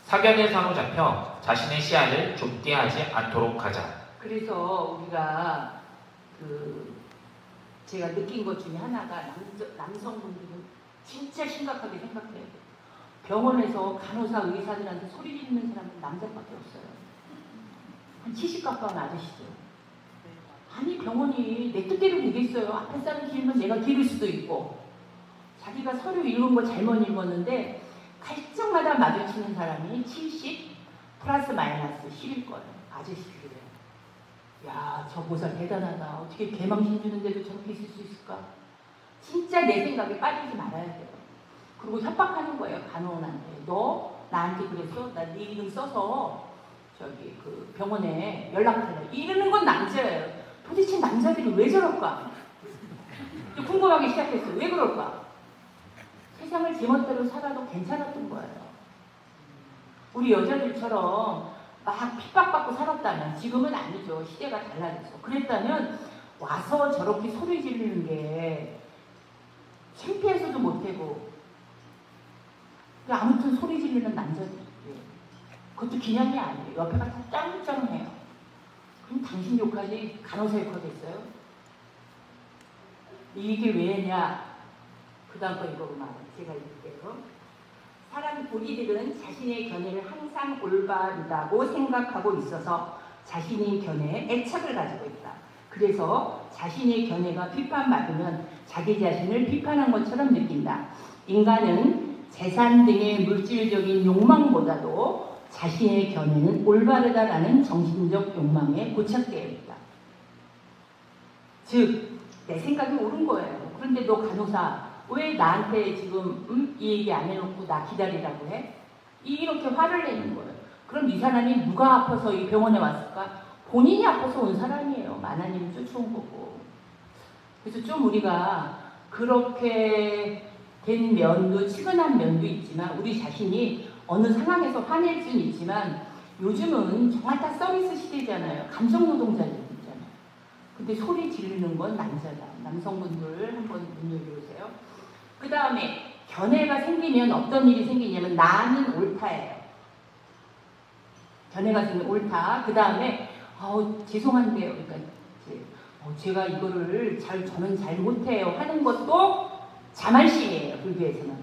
사견에 사로잡혀 자신의 시야를 좁게 하지 않도록 하자. 그래서 우리가 제가 느낀 것 중에 하나가 남성분들은 진짜 심각하게 생각해야 돼요. 병원에서 간호사 의사들한테 소리 지르는 사람은 남자밖에 없어요. 한 70 가까운 아저씨죠. 아니 병원이 내 뜻대로 되겠어요. 앞에 사람 기르면 내가 기를 수도 있고 자기가 서류 읽은 거 잘못 읽었는데 갈증마다 마주치는 사람이 70 플러스 마이너스 10일 거예요. 아저씨들이에요. 야, 저 보사 대단하다. 어떻게 개망신 주는데도 저렇게 있을 수 있을까? 진짜 내 생각에 빠지지 말아야 돼요. 그리고 협박하는 거예요. 간호원한테. 너 나한테 그랬어? 나 네 이름 써서 저기 그 병원에 연락할래. 이러는 건 남자예요. 도대체 남자들이 왜 저럴까? 궁금하기 시작했어요. 왜 그럴까? 세상을 제멋대로 살아도 괜찮았던 거예요. 우리 여자들처럼 막 핍박받고 살았다면 지금은 아니죠. 시대가 달라져서. 그랬다면 와서 저렇게 소리 지르는 게 창피해서도 못하고 아무튼 소리 지르는 남자들이에요. 그것도 기냥이 아니에요. 옆에가 다 짱짱해요. 그럼 당신 욕하지 간호사 욕하겠어요? 이게 왜냐? 그 다음 거 이거구만. 제가 읽을게요. 우리들은 자신의 견해를 항상 올바르다고 생각하고 있어서 자신의 견해에 애착을 가지고 있다. 그래서 자신의 견해가 비판받으면 자기 자신을 비판한 것처럼 느낀다. 인간은 재산 등의 물질적인 욕망보다도 자신의 견해는 올바르다라는 정신적 욕망에 고착되어 있다. 즉, 내 생각이 옳은 거예요. 그런데 너 간호사 왜 나한테 지금 이 얘기 안 해놓고 나 기다리라고 해? 이렇게 화를 내는 거예요. 그럼 이 사람이 누가 아파서 이 병원에 왔을까? 본인이 아파서 온 사람이에요. 만화님을 쫓아온 거고. 그래서 좀 우리가 그렇게 된 면도 측은한 면도 있지만 우리 자신이 어느 상황에서 화낼 수는 있지만 요즘은 정말 다 서비스 시대잖아요. 감정 노동자들 있잖아요. 근데 소리 지르는 건 남자다. 남성분들 한번 눈여겨보세요. 그 다음에 견해가 생기면 어떤 일이 생기냐면 나는 옳다예요. 견해가 생기면 옳다. 그 다음에 죄송한데요. 그러니까 제가 이거를 저는 잘 못해요 하는 것도 자만심이에요. 불교에서는.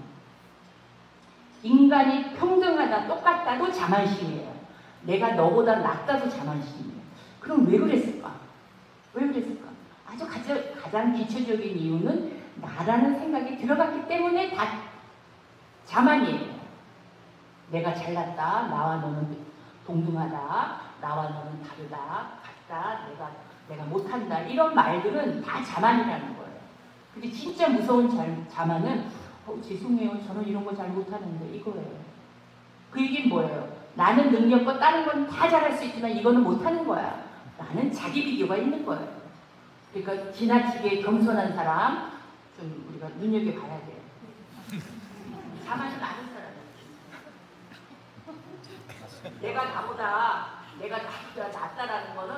인간이 평등하다 똑같다도 자만심이에요. 내가 너보다 낫다도 자만심이에요. 그럼 왜 그랬을까? 왜 그랬을까? 아주 가장 기초적인 이유는 나라는 생각이 들어갔기 때문에 다 자만이에요. 내가 잘났다. 나와 너는 동등하다. 나와 너는 다르다. 같다. 내가 못한다. 이런 말들은 다 자만이라는 거예요. 근데 진짜 무서운 자만은 죄송해요. 저는 이런 거 잘 못하는데 이거예요. 그 얘기는 뭐예요? 나는 능력과 다른 건 다 잘할 수 있지만 이거는 못하는 거야. 나는 자기 비교가 있는 거예요. 그러니까 지나치게 겸손한 사람 좀 우리가 눈여겨봐야 돼요. 자만이 많은 사람이에요. 내가 나보다 낫다라는 거는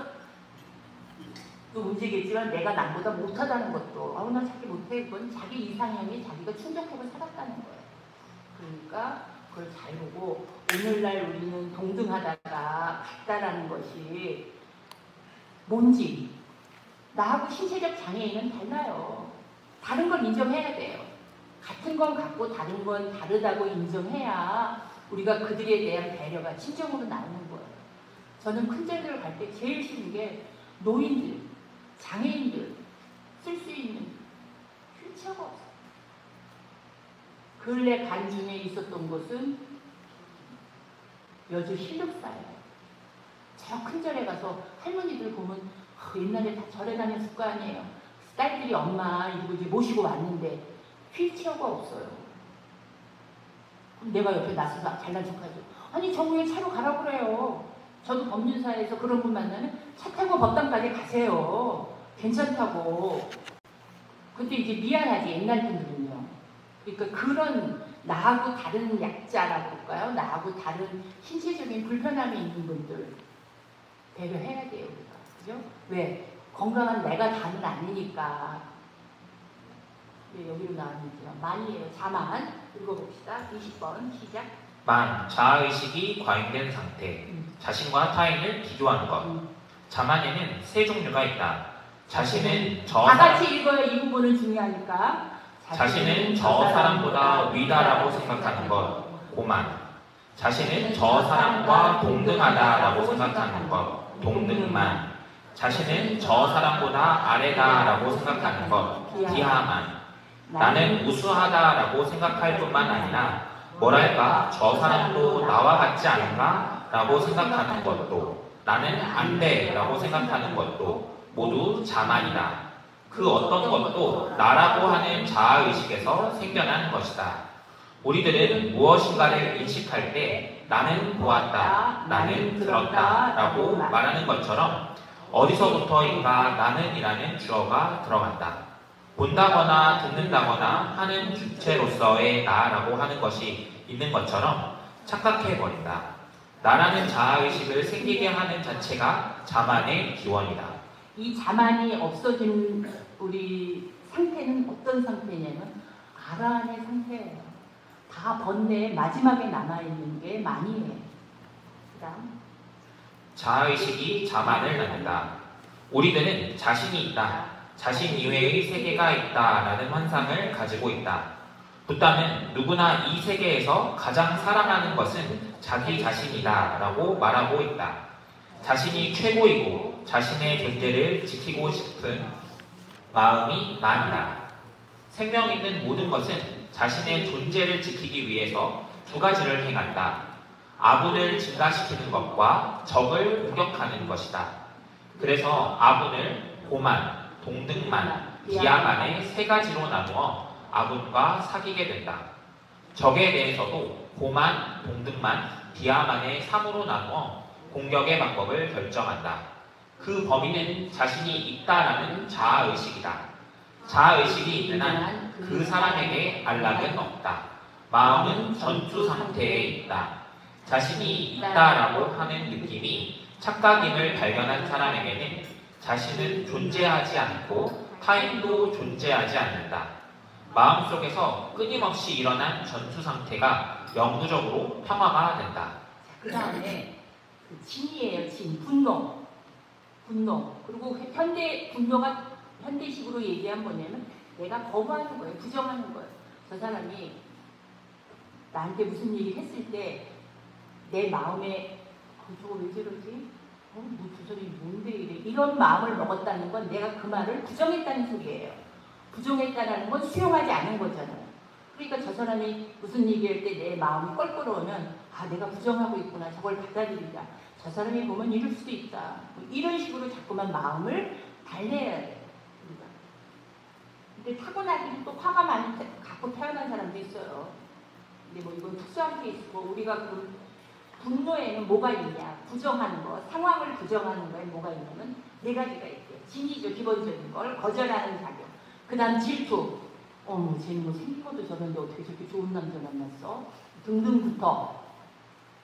또 문제겠지만 내가 남보다 못하다는 것도 나 자기 못해. 그건 자기 이상형이 자기가 충족하고 살았다는 거예요. 그러니까 그걸 잘 보고 오늘날 우리는 동등하다가 같다라는 것이 뭔지 나하고 신체적 장애인은 달라요. 다른 걸 인정해야 돼요. 같은 건 같고 다른 건 다르다고 인정해야 우리가 그들에 대한 배려가 진정으로 나오는 거예요. 저는 큰절들 갈 때 제일 싫은 게 노인들, 장애인들 쓸 수 있는 휠체어가 없어요. 근래 간 중에 있었던 곳은 여주 실력사예요. 저 큰 절에 가서 할머니들 보면 옛날에 다 절에 다녔을 거 아니에요. 딸들이 엄마 이러고 이제 모시고 왔는데 휠체어가 없어요. 그럼 내가 옆에 나서서 잘난 척하죠. 아니 정우에 차로 가라고 그래요. 저도 법륜사에서 그런 분 만나면 차 타고 법당까지 가세요. 괜찮다고. 근데 이제 미안하지 옛날 분들은요. 그러니까 그런 나하고 다른 약자라고 할까요? 나하고 다른 신체적인 불편함이 있는 분들 배려해야 돼요. 우리가. 그죠? 왜? 건강한 내가 다는 아니니까. 네, 여기로 나왔는데요. 만이에요. 자만. 읽어봅시다. 20번 시작. 만, 자아의식이 과잉된 상태. 자신과 타인을 비교하는 것. 자만에는 세 종류가 있다. 자신은 저 다 사람, 같이 읽어야 이 부분은 중요하니까. 자신은 저 사람보다 위다라고 생각하는 것. 고만. 자신은 저 사람과 동등하다라고 생각하는 것. 동등만. 자신은 저 사람보다 아래다라고 생각하는 것. 비하만. 나는 우수하다라고 생각할 뿐만 아니라 뭐랄까 저 사람도 나와 같지 않은가? 라고 생각하는 것도 나는 안 돼 라고 생각하는 것도 모두 자만이다. 그 어떤 것도 나라고 하는 자아의식에서 생겨나는 것이다. 우리들은 무엇인가를 인식할 때 나는 보았다, 나는 들었다 라고 말하는 것처럼 어디서부터인가 나는이라는 주어가 들어간다. 본다거나 듣는다거나 하는 주체로서의 나라고 하는 것이 있는 것처럼 착각해버린다. 나라는 자아의식을 생기게 하는 자체가 자만의 기원이다. 이 자만이 없어진 우리 상태는 어떤 상태냐면 아라한의 상태예요. 다 번뇌에 마지막에 남아있는 게 만이에요. 그다음 자아의식이 자만을 낳는다. 우리들은 자신이 있다. 자신 이외의 세계가 있다라는 환상을 가지고 있다. 붓다는 누구나 이 세계에서 가장 사랑하는 것은 자기 자신이다 라고 말하고 있다. 자신이 최고이고 자신의 존재를 지키고 싶은 마음이 만이다. 생명 있는 모든 것은 자신의 존재를 지키기 위해서 두 가지를 행한다. 아분을 증가시키는 것과 적을 공격하는 것이다. 그래서 아분을 고만, 동등만, 비하만의 세 가지로 나누어 아분과 사귀게 된다. 적에 대해서도 고만, 동등만, 비하만의 3으로 나누어 공격의 방법을 결정한다. 그 범위는 자신이 있다라는 자아의식이다. 자아의식이 있는 한 그 사람에게 안락은 없다. 마음은 전투 상태에 있다. 자신이 있다라고 하는 느낌이 착각임을 발견한 사람에게는 자신은 존재하지 않고 타인도 존재하지 않는다. 마음속에서 끊임없이 일어난 전투 상태가 영구적으로 평화가 된다. 그 다음에 그 진이에요. 진, 분노. 분노. 그리고 현대 분노가 현대식으로 얘기한 뭐냐면 내가 거부하는 거예요. 부정하는 거예요. 저 사람이 나한테 무슨 얘기를 했을 때 내 마음에 저거 왜 저러지? 뭐 저 사람이 뭔데 이래? 이런 마음을 먹었다는 건 내가 그 말을 부정했다는 소리예요. 부정했다는 건 수용하지 않은 거잖아요. 그러니까 저 사람이 무슨 얘기할 때 내 마음이 껄끄러우면 아 내가 부정하고 있구나 저걸 받아들이자. 저 사람이 보면 이럴 수도 있다. 뭐 이런 식으로 자꾸만 마음을 달래야 돼요. 우리가. 근데 타고나기는 또 화가 많이 갖고 태어난 사람도 있어요. 근데 뭐 이건 특수한 케이스고 우리가 그 분노에는 뭐가 있냐? 부정하는 거, 상황을 부정하는 거에 뭐가 있냐면 네 가지가 있대요. 진이죠. 기본적인 걸 거절하는 작용. 그 다음 질투. 어머 쟤는 뭐 생긴 것도 저런데 어떻게 저렇게 좋은 남자 만났어? 등등부터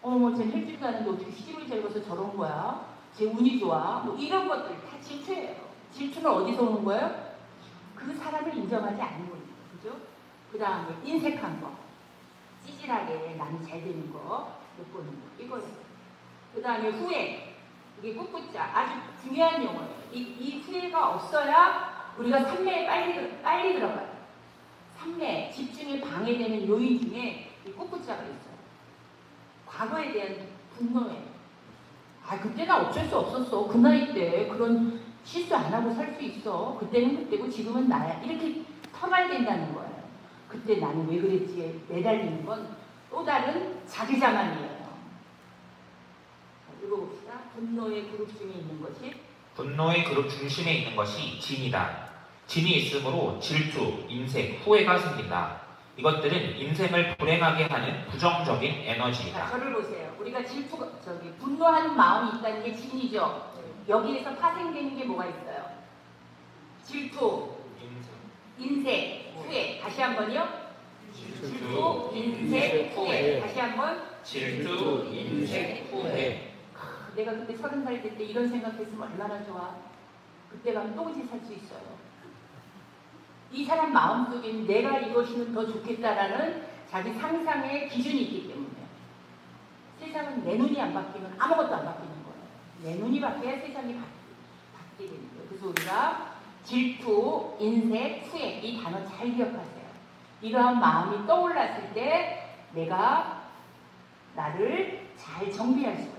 어머 쟤는 헬줄도 아는데 어떻게 시집을 잘 가서 저런 거야? 쟤 운이 좋아? 뭐 이런 것들 다 질투예요. 질투는 어디서 오는 거예요? 그 사람을 인정하지 않는 거죠. 그죠? 그 다음에 인색한 거. 찌질하게 나는 잘 되는 거 못 보는 거. 이거예요. 그 다음에 후회. 이게 꿋꿋자. 아주 중요한 용어예요. 이 후회가 없어야 우리가 삼매에 빨리 들어가요. 삼매, 집중에 방해되는 요인 중에 이 꿋꿋자가 있어요. 과거에 대한 분노예요. 아, 그때는 어쩔 수 없었어. 그 나이 때 그런 실수 안 하고 살 수 있어. 그때는 그때고 지금은 나야. 이렇게 터말된다는 거예요. 그때 나는 왜 그랬지 매달리는 건 또 다른 자기 자만이에요. 읽어봅시다. 분노의 그룹 중에 있는 것이 분노의 그룹 중심에 있는 것이 진이다. 진이 있으므로 질투, 인색, 후회가 생긴다. 이것들은 인생을 불행하게 하는 부정적인 자, 에너지이다. 저를 보세요. 우리가 분노하는 마음이 있다는 게 진이죠. 여기에서 파생되는 게 뭐가 있어요? 질투, 인색, 후회. 다시 한번요. 질투, 인색, 후회. 다시 한번. 질투, 인색, 후회. 내가 그때 30살 때 이런 생각했으면 얼마나 좋아. 그때 가면 똥짓 할 수 있어요. 이 사람 마음속에는 내가 이것이면 더 좋겠다라는 자기 상상의 기준이 있기 때문에 세상은 내 눈이 안 바뀌면 아무것도 안 바뀌는 거예요. 내 눈이 바뀌어야 세상이 바뀌게 되는 거예요. 그래서 우리가 질투, 인색, 후회 이 단어 잘 기억하세요. 이러한 마음이 떠올랐을 때 내가 나를 잘 정비할 수가 있어요.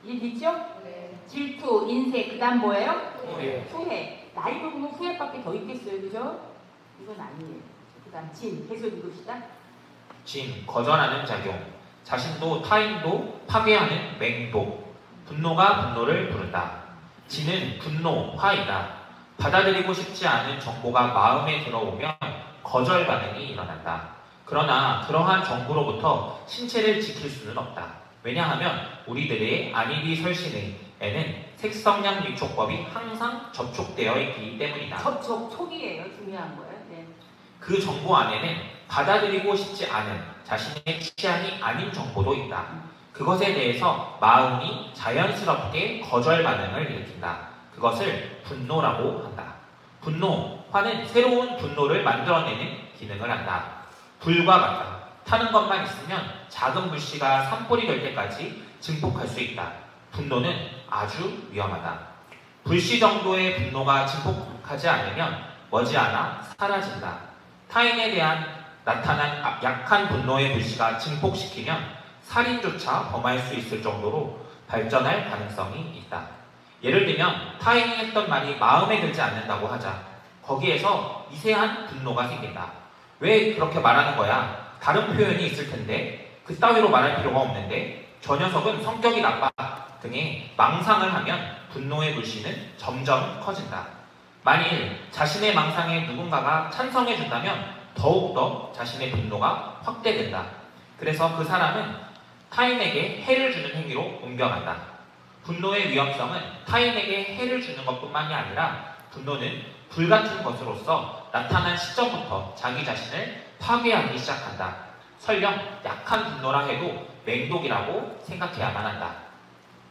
이해됐죠? 네. 질투, 인색, 그 다음 뭐예요? 후회. 후회. 나이 먹으면 후회밖에 더 있겠어요. 그죠? 이건 아니에요. 그 다음 진. 계속 읽읍시다. 진, 거절하는 작용. 자신도 타인도 파괴하는 맹독. 분노가 분노를 부른다. 진은 분노, 화이다. 받아들이고 싶지 않은 정보가 마음에 들어오면 거절 반응이 일어난다. 그러나 그러한 정보로부터 신체를 지킬 수는 없다. 왜냐하면 우리들의 안입이 설신에는 색성량 위촉법이 항상 접촉되어 있기 때문이다. 촉이에요. 중요한 거예요. 네. 그 정보 안에는 받아들이고 싶지 않은 자신의 취향이 아닌 정보도 있다. 그것에 대해서 마음이 자연스럽게 거절 반응을 일으킨다. 그것을 분노라고 한다. 분노, 화는 새로운 분노를 만들어내는 기능을 한다. 불과 같다. 타는 것만 있으면 작은 불씨가 산불이 될 때까지 증폭할 수 있다. 분노는 아주 위험하다. 불씨 정도의 분노가 증폭하지 않으면 머지않아 사라진다. 타인에 대한 나타난 약한 분노의 불씨가 증폭시키면 살인조차 범할 수 있을 정도로 발전할 가능성이 있다. 예를 들면 타인이 했던 말이 마음에 들지 않는다고 하자. 거기에서 미세한 분노가 생긴다. 왜 그렇게 말하는 거야? 다른 표현이 있을 텐데 그따위로 말할 필요가 없는데 저 녀석은 성격이 나빠 등의 망상을 하면 분노의 불씨는 점점 커진다. 만일 자신의 망상에 누군가가 찬성해준다면 더욱더 자신의 분노가 확대된다. 그래서 그 사람은 타인에게 해를 주는 행위로 옮겨간다. 분노의 위험성은 타인에게 해를 주는 것뿐만이 아니라 분노는 불같은 것으로서 나타난 시점부터 자기 자신을 파괴하기 시작한다. 설령 약한 분노라 해도 맹독이라고 생각해야만 한다.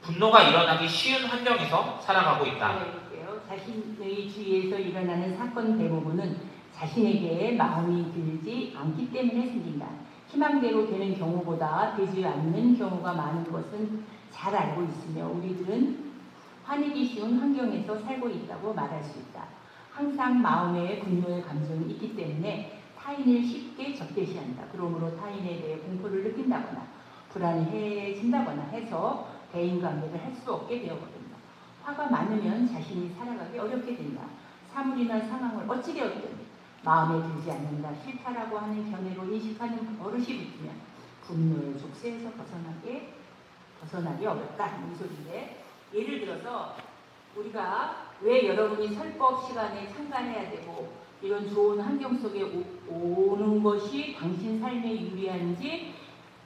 분노가 일어나기 쉬운 환경에서 살아가고 있다. 볼게요. 자신의 주위에서 일어나는 사건 대부분은 자신에게 마음이 들지 않기 때문에 생긴다. 희망대로 되는 경우보다 되지 않는 경우가 많은 것은 잘 알고 있으며 우리들은 화내기 쉬운 환경에서 살고 있다고 말할 수 있다. 항상 마음에 분노의 감정이 있기 때문에 타인을 쉽게 적대시한다. 그러므로 타인에 대해 공포를 느낀다거나 불안해진다거나 해서 대인관계를 할 수 없게 되어버린다. 화가 많으면 자신이 살아가기 어렵게 된다. 사물이나 상황을 어찌 되었든 마음에 들지 않는다. 싫다라고 하는 견해로 인식하는 버릇이 붙으면 분노의 족쇄에서 벗어나기 어렵다. 이 소리인데 예를 들어서 우리가 왜 여러분이 설법 시간에 참관해야 되고 이런 좋은 환경 속에 오는 것이 당신 삶에 유리한지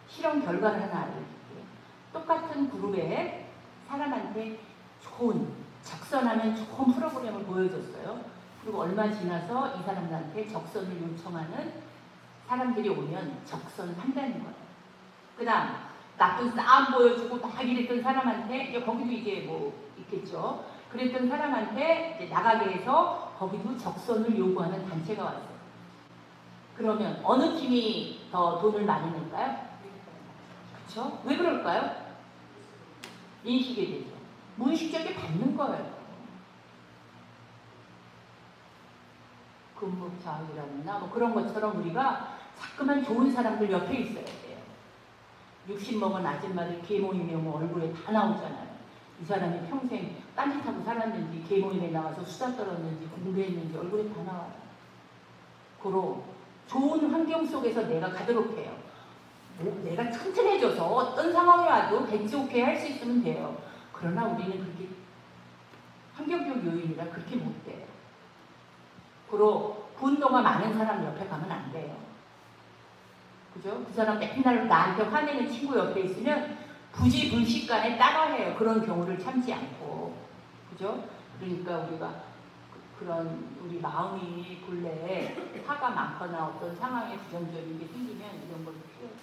실험 결과를 하나 알려줄게요. 똑같은 그룹의 사람한테 좋은 적선하면 좋은 프로그램을 보여줬어요. 그리고 얼마 지나서 이 사람들한테 적선을 요청하는 사람들이 오면 적선한다는 거예요. 그 다음 나쁜 싸움 보여주고 막 이랬던 사람한테 이제 거기도 이제 뭐 있겠죠. 그랬던 사람한테 이제 나가게 해서 거기도 적선을 요구하는 단체가 왔어요. 그러면 어느 팀이 더 돈을 많이 낼까요? 그렇죠? 왜 그럴까요? 인식이 되죠. 무의식적에 받는 거예요. 근묵자학이라나 뭐 그런 것처럼 우리가 자꾸만 좋은 사람들 옆에 있어야 돼요. 60 먹은 아줌마들 계모임에 오면 얼굴에 다 나오잖아요. 이 사람이 평생 딴짓하고 살았는지 계모임에 나와서 수다 떨었는지 공부했는지 얼굴에 다 나와요. 고로 좋은 환경 속에서 내가 가도록 해요. 뭐 내가 튼튼해져서 어떤 상황이 와도 대치 오케이 할 수 있으면 돼요. 그러나 우리는 그렇게 환경적 요인이라 그렇게 못 돼요. 그리고 분노가 많은 사람 옆에 가면 안 돼요. 그죠? 그 사람 맨날 나한테 화내는 친구 옆에 있으면 부지불식간에 따라해요. 그런 경우를 참지 않고. 그죠? 그러니까 우리가 그런 우리 마음이 본래 화가 많거나 어떤 상황에 부정적인 게 생기면 이런 걸 필요해요.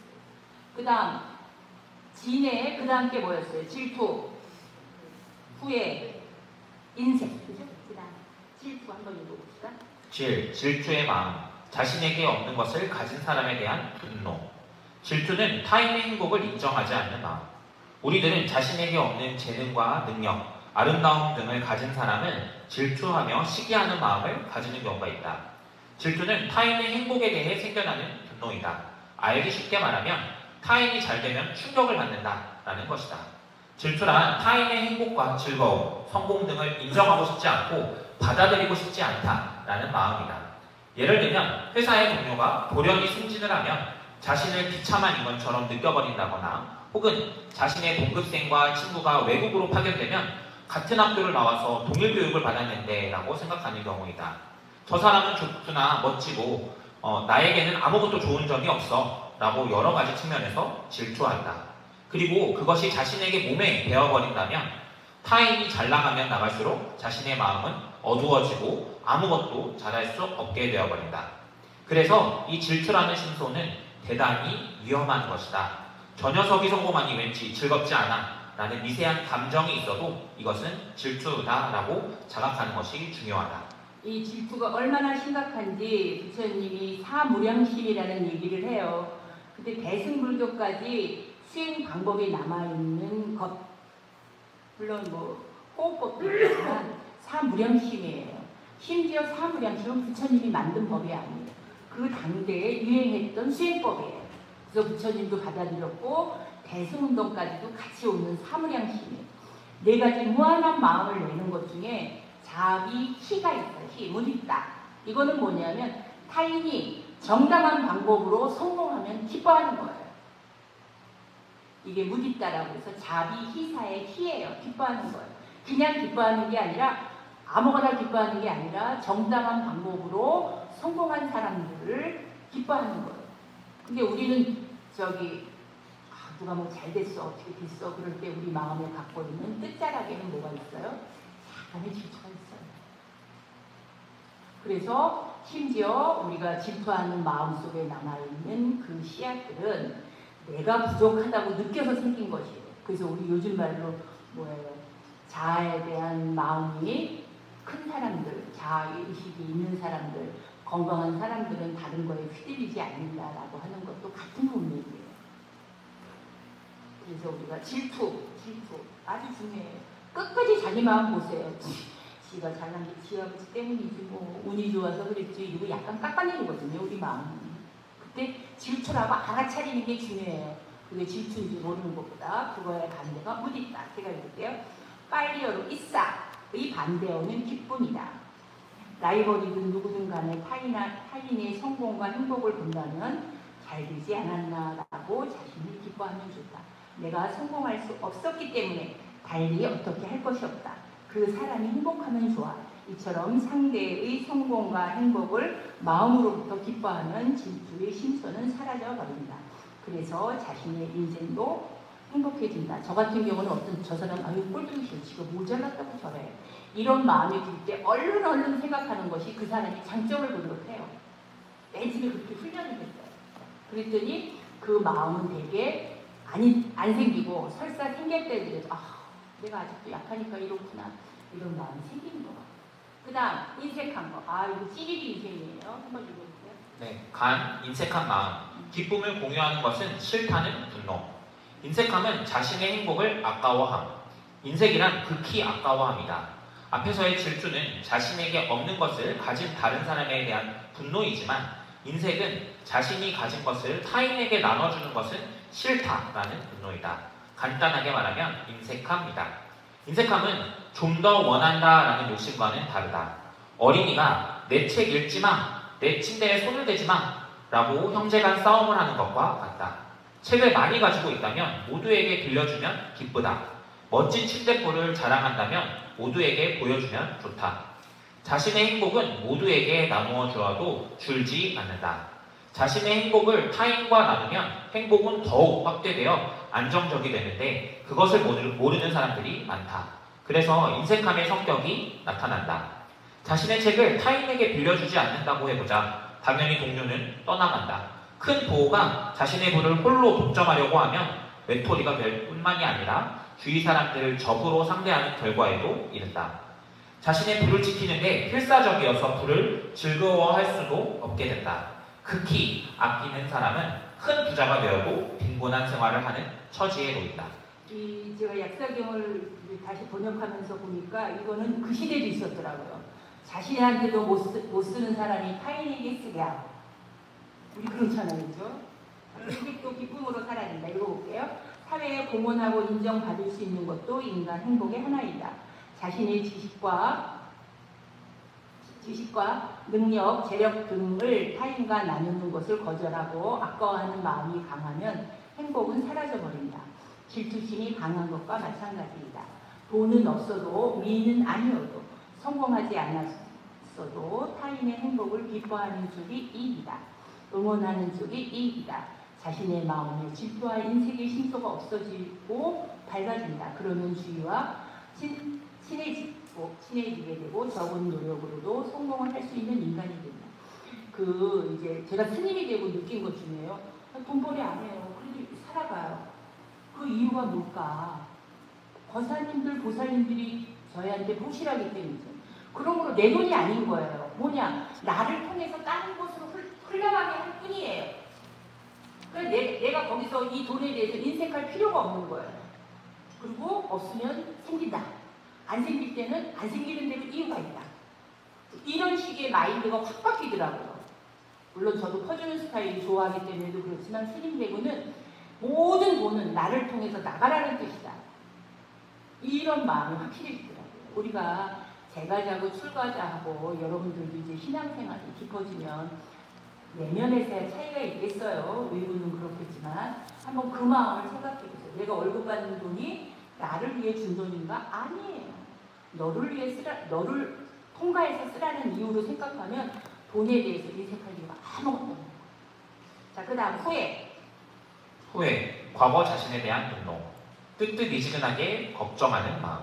그 다음 진해, 그 다음 게 뭐였어요? 질투, 후회, 인색. 그죠? 그 다음 질투 한번 읽어봅시다. 질투의 마음, 자신에게 없는 것을 가진 사람에 대한 분노. 질투는 타인의 행복을 인정하지 않는 마음. 우리들은 자신에게 없는 재능과 능력, 아름다움 등을 가진 사람을 질투하며 시기하는 마음을 가지는 경우가 있다. 질투는 타인의 행복에 대해 생겨나는 분노이다. 알기 쉽게 말하면 타인이 잘 되면 충격을 받는다라는 것이다. 질투란 타인의 행복과 즐거움, 성공 등을 인정하고 싶지 않고 받아들이고 싶지 않다라는 마음이다. 예를 들면 회사의 동료가 돌연히 승진을 하면 자신을 비참한 인간처럼 느껴버린다거나 혹은 자신의 동급생과 친구가 외국으로 파견되면 같은 학교를 나와서 동일 교육을 받았는데 라고 생각하는 경우이다. 저 사람은 좋구나, 멋지고 나에게는 아무것도 좋은 점이 없어 라고 여러 가지 측면에서 질투한다. 그리고 그것이 자신에게 몸에 배어버린다면 타인이 잘 나가면 나갈수록 자신의 마음은 어두워지고 아무것도 잘할 수 없게 되어버린다. 그래서 이 질투라는 신소는 대단히 위험한 것이다. 저 녀석이 성공하니 왠지 즐겁지 않아 라는 미세한 감정이 있어도 이것은 질투다라고 자각하는 것이 중요하다. 이 질투가 얼마나 심각한지 부처님이 사무량심이라는 얘기를 해요. 근데 대승불교까지 수행 방법이 남아있는 것, 물론 뭐 호흡법도 있지만 사무량심이에요. 심지어 사무량심은 부처님이 만든 법이 아니에요. 그 당대에 유행했던 수행법이에요. 그래서 부처님도 받아들였고 대승운동까지도 같이 오는 사무량심이에요. 네 가지 무한한 마음을 내는 것 중에 자비, 희가 있어요. 희, 무디다. 이거는 뭐냐면 타인이 정당한 방법으로 성공하면 기뻐하는 거예요. 이게 무디다라고 해서 자비, 희사의 희예요. 기뻐하는 거예요. 그냥 기뻐하는 게 아니라 아무거나 기뻐하는 게 아니라 정당한 방법으로 성공한 사람들을 기뻐하는 거예요. 근데 우리는 누가 뭐 잘 됐어, 어떻게 됐어, 그럴 때 우리 마음에 갖고 있는 끝자락에는 뭐가 있어요? 약간의 질투가 있어요. 그래서 심지어 우리가 질투하는 마음속에 남아있는 그 씨앗들은 내가 부족하다고 느껴서 생긴 것이에요. 그래서 우리 요즘 말로 뭐예요? 자아에 대한 마음이 큰 사람들, 자아의식이 있는 사람들, 건강한 사람들은 다른 거에 휘둘리지 않는다라고 하는 것도 같은 문맥이에요. 그래서 우리가 질투 아주 중요해요. 끝까지 자기 마음 보세요. 지가 잘난 게 지 아버지 때문이지 뭐 운이 좋아서 그랬지 이거 약간 깎아내리거든요 우리 마음은. 그때 질투라고 알아차리는 게 중요해요. 그게 질투인지 모르는 것보다 그거의 반대가 무디다. 제가 읽을게요. 빨리어로 이싸의 반대어는 기쁨이다. 라이벌이든 누구든 간에 타인의 성공과 행복을 본다면 잘 되지 않았나 라고 자신이 기뻐하면 좋다. 내가 성공할 수 없었기 때문에 달리 어떻게 할 것이 없다. 그 사람이 행복하면 좋아. 이처럼 상대의 성공과 행복을 마음으로부터 기뻐하면 질투의 심소는 사라져버린다. 그래서 자신의 인생도 행복해진다. 저 같은 경우는 저 사람 아유 꼴보기 싫어. 지금 모자랐다고 저래. 이런 마음이 들 때 얼른 생각하는 것이 그 사람이 장점을 보도록 해요. 내 집에 그렇게 훈련이 됐어요. 그랬더니 그 마음은 되게 안 생기고 설사 생길 때도 내가 아직도 약하니까 이렇구나 이런 마음이 생기는 거 같아요. 그 다음 인색한 거. 이거 찌릿이 인생이에요. 한번 읽어주세요. 네, 인색한 마음. 기쁨을 공유하는 것은 싫다는 분노. 인색함은 자신의 행복을 아까워함. 인색이란 극히 아까워함이다. 앞에서의 질투는 자신에게 없는 것을 가진 다른 사람에 대한 분노이지만 인색은 자신이 가진 것을 타인에게 나눠주는 것은 싫다라는 분노이다. 간단하게 말하면 인색함이다. 인색함은 좀 더 원한다라는 욕심과는 다르다. 어린이가 내 책 읽지 마, 내 침대에 손을 대지 마 라고 형제간 싸움을 하는 것과 같다. 책을 많이 가지고 있다면 모두에게 빌려주면 기쁘다. 멋진 침대꼴을 자랑한다면 모두에게 보여주면 좋다. 자신의 행복은 모두에게 나누어 주어도 줄지 않는다. 자신의 행복을 타인과 나누면 행복은 더욱 확대되어 안정적이 되는데 그것을 모르는 사람들이 많다. 그래서 인색함의 성격이 나타난다. 자신의 책을 타인에게 빌려주지 않는다고 해보자. 당연히 동료는 떠나간다. 큰 부호가 자신의 부를 홀로 독점하려고 하면 외톨이가 될 뿐만이 아니라 주위 사람들을 적으로 상대하는 결과에도 이른다. 자신의 부를 지키는데 필사적이어서 부를 즐거워할 수도 없게 된다. 극히 아끼는 사람은 큰 부자가 되어도 빈곤한 생활을 하는 처지에 놓인다. 제가 약사경을 다시 번역하면서 보니까 이거는 그 시대도 있었더라고요. 자신한테도 못 쓰는 사람이 타인에게 쓰게 하고. 우리 그렇잖아요, 그죠? 행복도 기쁨으로 살아야 된다. 읽어볼게요. 사회에 공헌하고 인정받을 수 있는 것도 인간 행복의 하나이다. 자신의 지식과 능력, 재력 등을 타인과 나누는 것을 거절하고 아까워하는 마음이 강하면 행복은 사라져버린다. 질투심이 강한 것과 마찬가지이다. 돈은 없어도 미인은 아니어도 성공하지 않았어도 타인의 행복을 기뻐하는 쪽이 이익이다. 응원하는 쪽이 이익이다. 자신의 마음에 질투와 인색의 심소가 없어지고 밝아진다. 그러면 주위와 친해지게 되고 적은 노력으로도 성공을 할 수 있는 인간이 된다. 이제 제가 스님이 되고 느낀 것 중에요. 돈벌이 안 해요. 그래도 살아가요. 그 이유가 뭘까? 거사님들, 보살님들이 저희한테 보시라기 때문이죠. 그러므로 내 돈이 아닌 거예요. 뭐냐? 나를 통해서 다른 곳으로 흘러가게 할 뿐이에요. 그래서 내가 거기서 이 돈에 대해서 인색할 필요가 없는 거예요. 그리고 없으면 생긴다. 안 생길 때는 안 생기는 대로 이유가 있다. 이런 식의 마인드가 확 바뀌더라고요. 물론 저도 퍼주는 스타일이 좋아하기 때문에도 그렇지만 스님 되고는 모든 돈은 나를 통해서 나가라는 뜻이다. 이런 마음이 확실해지더라고요. 우리가 제가자고 출가자하고 여러분들도 이제 신앙생활이 깊어지면 내면에서야 차이가 있겠어요. 외부는 그렇겠지만 한번 그 마음을 생각해보세요. 내가 월급 받는 돈이 나를 위해 준 돈인가? 아니에요. 너를 위해 너를 통과해서 쓰라는 이유로 생각하면 돈에 대해서 인색할 이유가 아무것도 없는 거예요. 자, 그 다음 후회, 과거 자신에 대한 분노, 뜨뜻미지근하게 걱정하는 마음.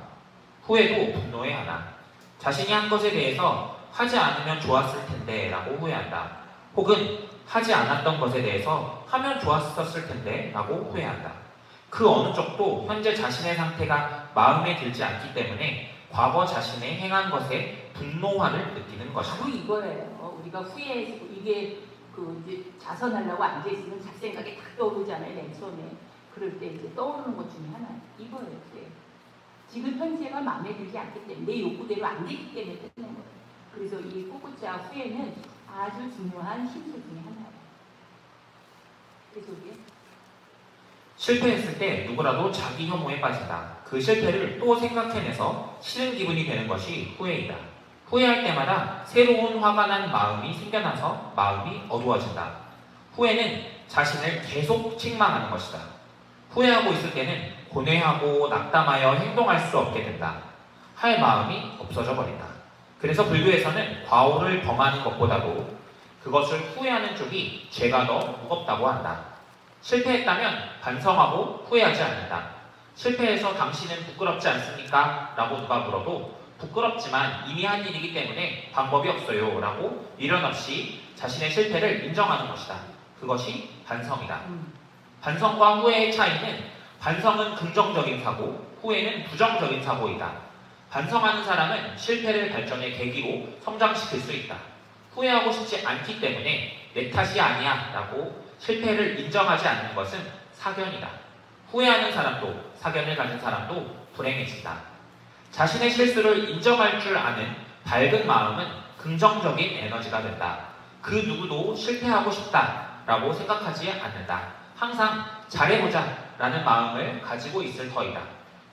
후회도 분노의 하나. 자신이 한 것에 대해서 하지 않으면 좋았을 텐데 라고 후회한다. 혹은 하지 않았던 것에 대해서 하면 좋았었을 텐데 라고 후회한다. 그 어느 쪽도 현재 자신의 상태가 마음에 들지 않기 때문에 과거 자신의 행한 것에 분노함을 느끼는 것이다. 바로 이거예요. 우리가 후회해서 이게 이제 자선하려고 앉아있으면 잡생각이 딱 떠오르잖아요. 맨 처음에. 그럴 때 이제 떠오르는 것 중에 하나. 이거예요. 후회. 지금 현재가 마음에 들지 않기 때문에 내 욕구대로 안 되기 때문에 뜨는 거예요. 그래서 이 꾸꾸짜 후회는 아주 중요한 심술 중에 하나예요. 그래서 우리 실패했을 때 누구라도 자기 혐오에 빠진다. 그 실패를 또 생각해내서 싫은 기분이 되는 것이 후회이다. 후회할 때마다 새로운 화가 난 마음이 생겨나서 마음이 어두워진다. 후회는 자신을 계속 책망하는 것이다. 후회하고 있을 때는 고뇌하고 낙담하여 행동할 수 없게 된다. 할 마음이 없어져 버린다. 그래서 불교에서는 과오를 범하는 것보다도 그것을 후회하는 쪽이 죄가 더 무겁다고 한다. 실패했다면 반성하고 후회하지 않는다. 실패해서 당신은 부끄럽지 않습니까? 라고 누가 물어도 부끄럽지만 이미 한 일이기 때문에 방법이 없어요 라고 미련 없이 자신의 실패를 인정하는 것이다. 그것이 반성이다. 반성과 후회의 차이는 반성은 긍정적인 사고, 후회는 부정적인 사고이다. 반성하는 사람은 실패를 발전의 계기로 성장시킬 수 있다. 후회하고 싶지 않기 때문에 내 탓이 아니야 라고 실패를 인정하지 않는 것은 사견이다. 후회하는 사람도 사견을 가진 사람도 불행해진다. 자신의 실수를 인정할 줄 아는 밝은 마음은 긍정적인 에너지가 된다. 그 누구도 실패하고 싶다 라고 생각하지 않는다. 항상 잘해보자 라는 마음을 가지고 있을 터이다.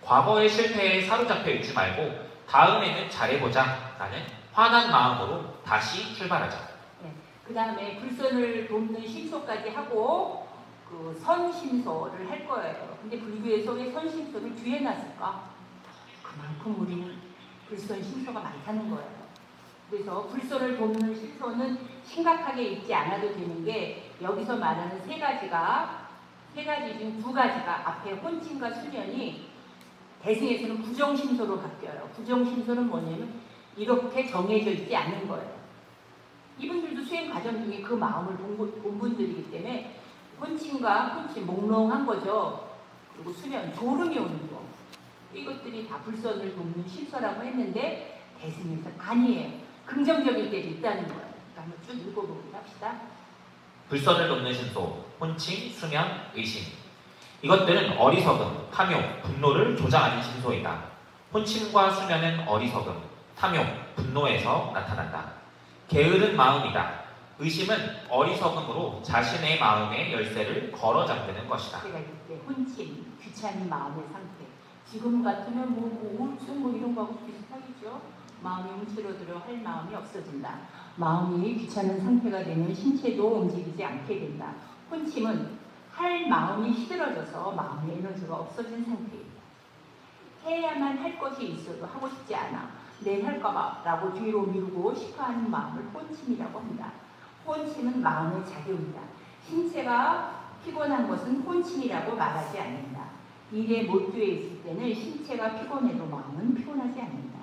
과거의 실패에 사로잡혀 있지 말고 다음에는 잘해보자 라는 환한 마음으로 다시 출발하자. 그 다음에 불선을 돕는 신소까지 하고 그 선심소를 할 거예요. 근데 불교에서 왜 선심소를 뒤에 놨을까? 그만큼 우리는 불선 심소가 많다는 거예요. 그래서 불선을 돕는 심소는 심각하게 읽지 않아도 되는 게 여기서 말하는 세 가지 중 두 가지가 앞에 혼침과 수면이 대승에서는 부정심소로 바뀌어요. 부정심소는 뭐냐면 이렇게 정해져 있지 않는 거예요. 이분들도 수행 과정 중에 그 마음을 본 분들이기 때문에 혼침과 몽롱한 거죠. 그리고 수면, 졸음이 오는 거. 이것들이 다 불선을 돕는 심소라고 했는데 대승에서는 아니에요. 긍정적일 때도 있다는 거예요. 그러니까 한번 쭉 읽어보기로 합시다. 불선을 돕는 심소, 혼침, 수면, 의심. 이것들은 어리석음, 탐욕, 분노를 조장하는 심소이다. 혼침과 수면은 어리석음, 탐욕, 분노에서 나타난다. 게으른 마음이다. 의심은 어리석음으로 자신의 마음의 열쇠를 걸어 잠그는 것이다. 제가 이때 혼침, 귀찮은 마음의 상태. 지금 같으면 우울증 이런 거하고 비슷하겠죠. 마음이 움츠러들어 할 마음이 없어진다. 마음이 귀찮은 상태가 되면 신체도 움직이지 않게 된다. 혼침은 할 마음이 시들어져서 마음의 에너지가 없어진 상태입니다. 해야만 할 것이 있어도 하고 싶지 않아. 내일 할까봐 라고 뒤로 미루고 싶어하는 마음을 혼침이라고 합니다. 혼침은 마음의 작용이다. 신체가 피곤한 것은 혼침이라고 말하지 않는다. 일에 몰두해 있을 때는 신체가 피곤해도 마음은 피곤하지 않는다.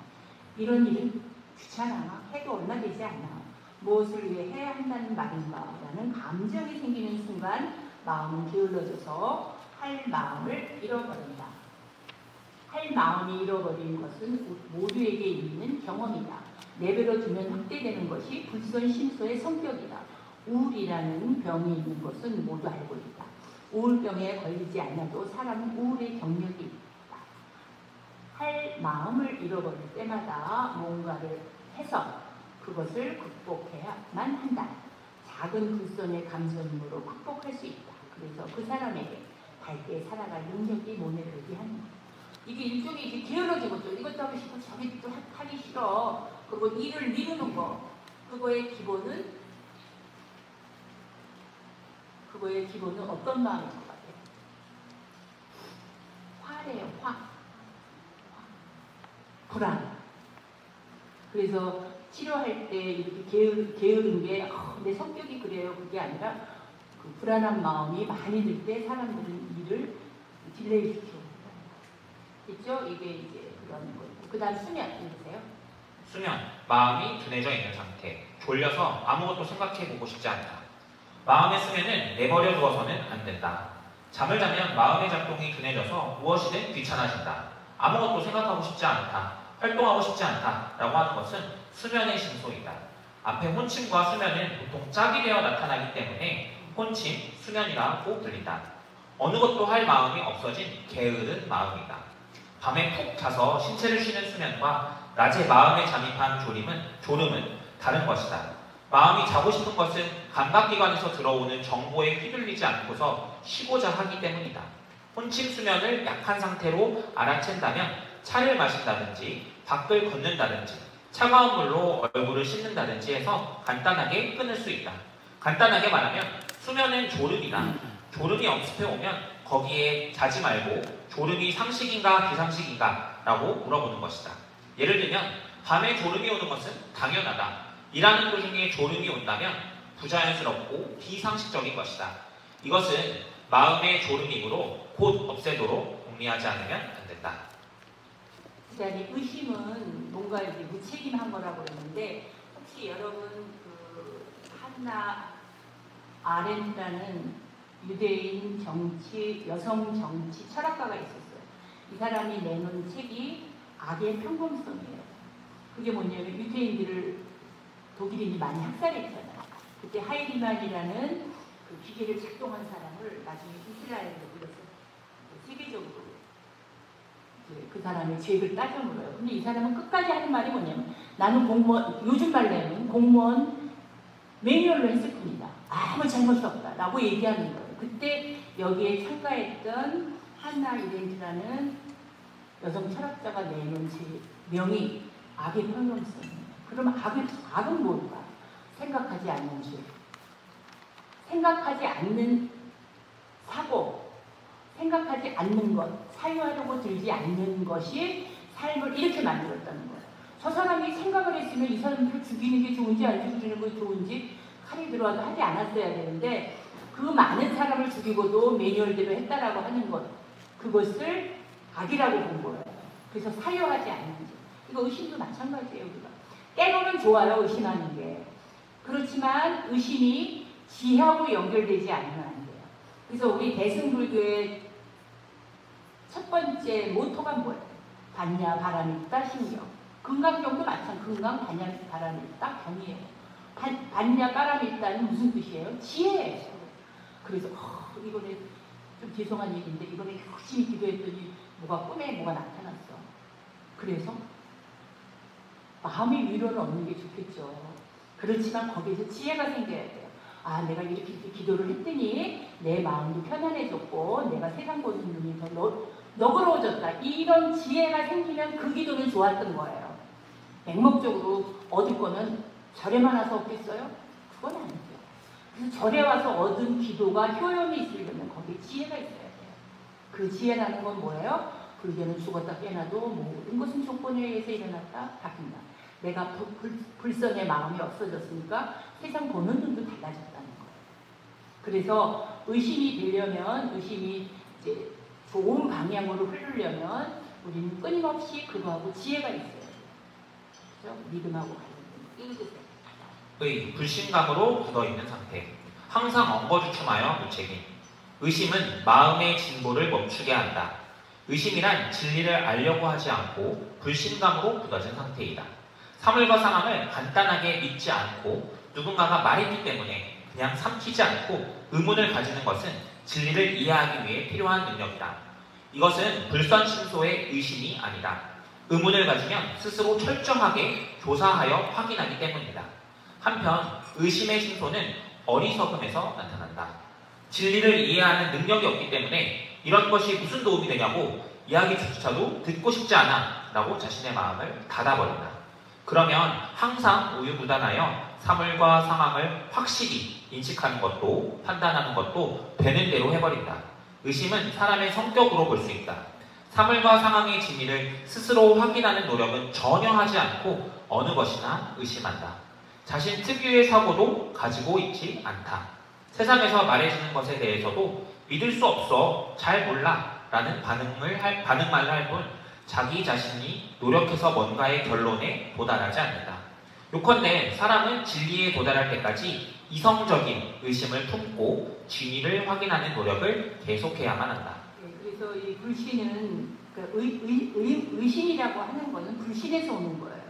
이런 일은 귀찮아. 해도 얼마 되지 않아. 무엇을 위해 해야 한다는 말인가 라는 감정이 생기는 순간 마음은 게을러져서 할 마음을 잃어버린다. 할 마음이 잃어버린 것은 모두에게 있는 경험이다. 내버려 두면 확대되는 것이 불선심소의 성격이다. 우울이라는 병이 있는 것은 모두 알고 있다. 우울병에 걸리지 않아도 사람은 우울의 경력이 있다. 할 마음을 잃어버릴 때마다 뭔가를 해서 그것을 극복해야만 한다. 작은 불선의 감정으로 극복할 수 있다. 그래서 그 사람에게 밝게 살아갈 능력이 모내르게 하는 거예요. 이게 일종의 이제 게을러진 거죠. 이것도 하고 싶고 저것도 하기 싫어. 그리고 일을 미루는 거. 그거의 기본은 어떤 마음인 것 같아요? 화래요. 화. 불안. 그래서 치료할 때 이렇게 게으른 게 내 성격이 그래요. 그게 아니라 그 불안한 마음이 많이 들 때 사람들은 일을 딜레이 시키고 있죠? 이게 이제 그런 거예요. 그 다음 수면 읽으세요. 수면, 마음이 둔해져 있는 상태, 졸려서 아무것도 생각해보고 싶지 않다. 마음의 수면은 내버려 두어서는 안 된다. 잠을 자면 마음의 작동이 둔해져서 무엇이든 귀찮아진다. 아무것도 생각하고 싶지 않다. 활동하고 싶지 않다. 라고 하는 것은 수면의 심소이다. 앞에 혼침과 수면은 보통 짝이 되어 나타나기 때문에 혼침, 수면이라고 불린다. 어느 것도 할 마음이 없어진 게으른 마음이다. 밤에 푹 자서 신체를 쉬는 수면과 낮에 마음에 잠입한 졸음은 다른 것이다. 마음이 자고 싶은 것은 감각기관에서 들어오는 정보에 휘둘리지 않고서 쉬고자 하기 때문이다. 혼침 수면을 약한 상태로 알아챈다면 차를 마신다든지 밖을 걷는다든지 차가운 물로 얼굴을 씻는다든지 해서 간단하게 끊을 수 있다. 간단하게 말하면 수면은 졸음이다. 졸음이 엄습해오면 거기에 자지 말고 졸음이 상식인가 비상식인가 라고 물어보는 것이다. 예를 들면 밤에 졸음이 오는 것은 당연하다. 일하는 도중에 졸음이 온다면 부자연스럽고 비상식적인 것이다. 이것은 마음의 졸음이므로 곧 없애도록 공리하지 않으면 안 된다. 그다음에 의심은 뭔가 이제 무책임한 거라고 했는데 혹시 여러분 그 한나 아렌트라는 유대인 정치, 여성 정치 철학가가 있었어요. 이 사람이 내놓은 책이 악의 평범성이에요. 그게 뭐냐면 유대인들을 독일인이 많이 학살했잖아요. 그때 하이리만이라는 그 기계를 작동한 사람을 나중에 이스라엘로 불렀어요. 세계적으로 그 사람의 죄를 따져 물어요. 근데 이 사람은 끝까지 하는 말이 뭐냐면 나는 공무원, 요즘 말로는 공무원 매뉴얼로 했을 뿐이다. 아무 잘못이 없다. 라고 얘기하는 거예요. 그때 여기에 참가했던 한나 아렌트라는 여성 철학자가 내놓은 명이 악의 평범성입니다. 그럼 악은 뭘까? 생각하지 않는 죄. 생각하지 않는 사고, 생각하지 않는 것, 사유하려고 들지 않는 것이 삶을 이렇게 만들었다는 거예요. 저 사람이 생각을 했으면 이 사람들을 죽이는 게 좋은지 안 죽이는 게 좋은지 칼이 들어와도 하지 않았어야 되는데 그 많은 사람을 죽이고도 매뉴얼대로 했다라고 하는 것, 그것을 악이라고 본 거예요. 그래서 사유하지 않는지. 이거 의심도 마찬가지예요. 우리가 때로는 좋아요, 의심하는 게. 그렇지만 의심이 지하고 연결되지 않으면 안 돼요. 그래서 우리 대승불교의 첫 번째 모토가 뭐예요? 반야 바람이 있다 신경. 금강경도 마찬가지. 금강 반야 바람이 있다 경이에요. 반야 바람이 있다는 무슨 뜻이에요? 지혜예요. 그래서 이번에 좀 죄송한 얘기인데 이번에 열심히 기도했더니 뭐가 꿈에 뭐가 나타났어. 그래서 마음의 위로를 얻는 게 좋겠죠. 그렇지만 거기에서 지혜가 생겨야 돼요. 아, 내가 이렇게 기도를 했더니 내 마음도 편안해졌고 내가 세상 보는 눈이 더 너그러워졌다. 이런 지혜가 생기면 그 기도는 좋았던 거예요. 맹목적으로 얻을 거는 절에만 와서 얻겠어요? 그건 아니죠. 그래서 절에 와서 얻은 기도가 효용이 있으려면 거기에 지혜가 있어야 돼요. 그 지혜라는 건 뭐예요? 불교는 죽었다 깨나도 모든 것은 조건에 의해서 일어났다 바뀐다. 내가 불선의 마음이 없어졌으니까 세상 보는 눈도 달라졌다는 거예요. 그래서 의심이 되려면, 의심이 이제 좋은 방향으로 흐르려면 우리는 끊임없이 그거하고 지혜가 있어야 돼요. 그렇죠? 믿음하고 관련된 읽으세요. 의, 불신감으로 굳어있는 상태. 항상 엉거주춤하여 무책임. 의심은 마음의 진보를 멈추게 한다. 의심이란 진리를 알려고 하지 않고 불신감으로 굳어진 상태이다. 사물과 상황을 간단하게 믿지 않고 누군가가 말했기 때문에 그냥 삼키지 않고 의문을 가지는 것은 진리를 이해하기 위해 필요한 능력이다. 이것은 불선심소의 의심이 아니다. 의문을 가지면 스스로 철저하게 조사하여 확인하기 때문이다. 한편 의심의 심소는 어리석음에서 나타난다. 진리를 이해하는 능력이 없기 때문에 이런 것이 무슨 도움이 되냐고 이야기조차도 듣고 싶지 않아 라고 자신의 마음을 닫아버린다. 그러면 항상 우유부단하여 사물과 상황을 확실히 인식하는 것도 판단하는 것도 되는 대로 해버린다. 의심은 사람의 성격으로 볼 수 있다. 사물과 상황의 진리를 스스로 확인하는 노력은 전혀 하지 않고 어느 것이나 의심한다. 자신 특유의 사고도 가지고 있지 않다. 세상에서 말해주는 것에 대해서도 믿을 수 없어, 잘 몰라 라는 반응만을 할 뿐 자기 자신이 노력해서 뭔가의 결론에 도달하지 않는다. 요컨대 사람은 진리에 도달할 때까지 이성적인 의심을 품고 진리를 확인하는 노력을 계속해야만 한다. 네, 그래서 이 불신은 의심이라고 하는 것은 불신에서 오는 거예요.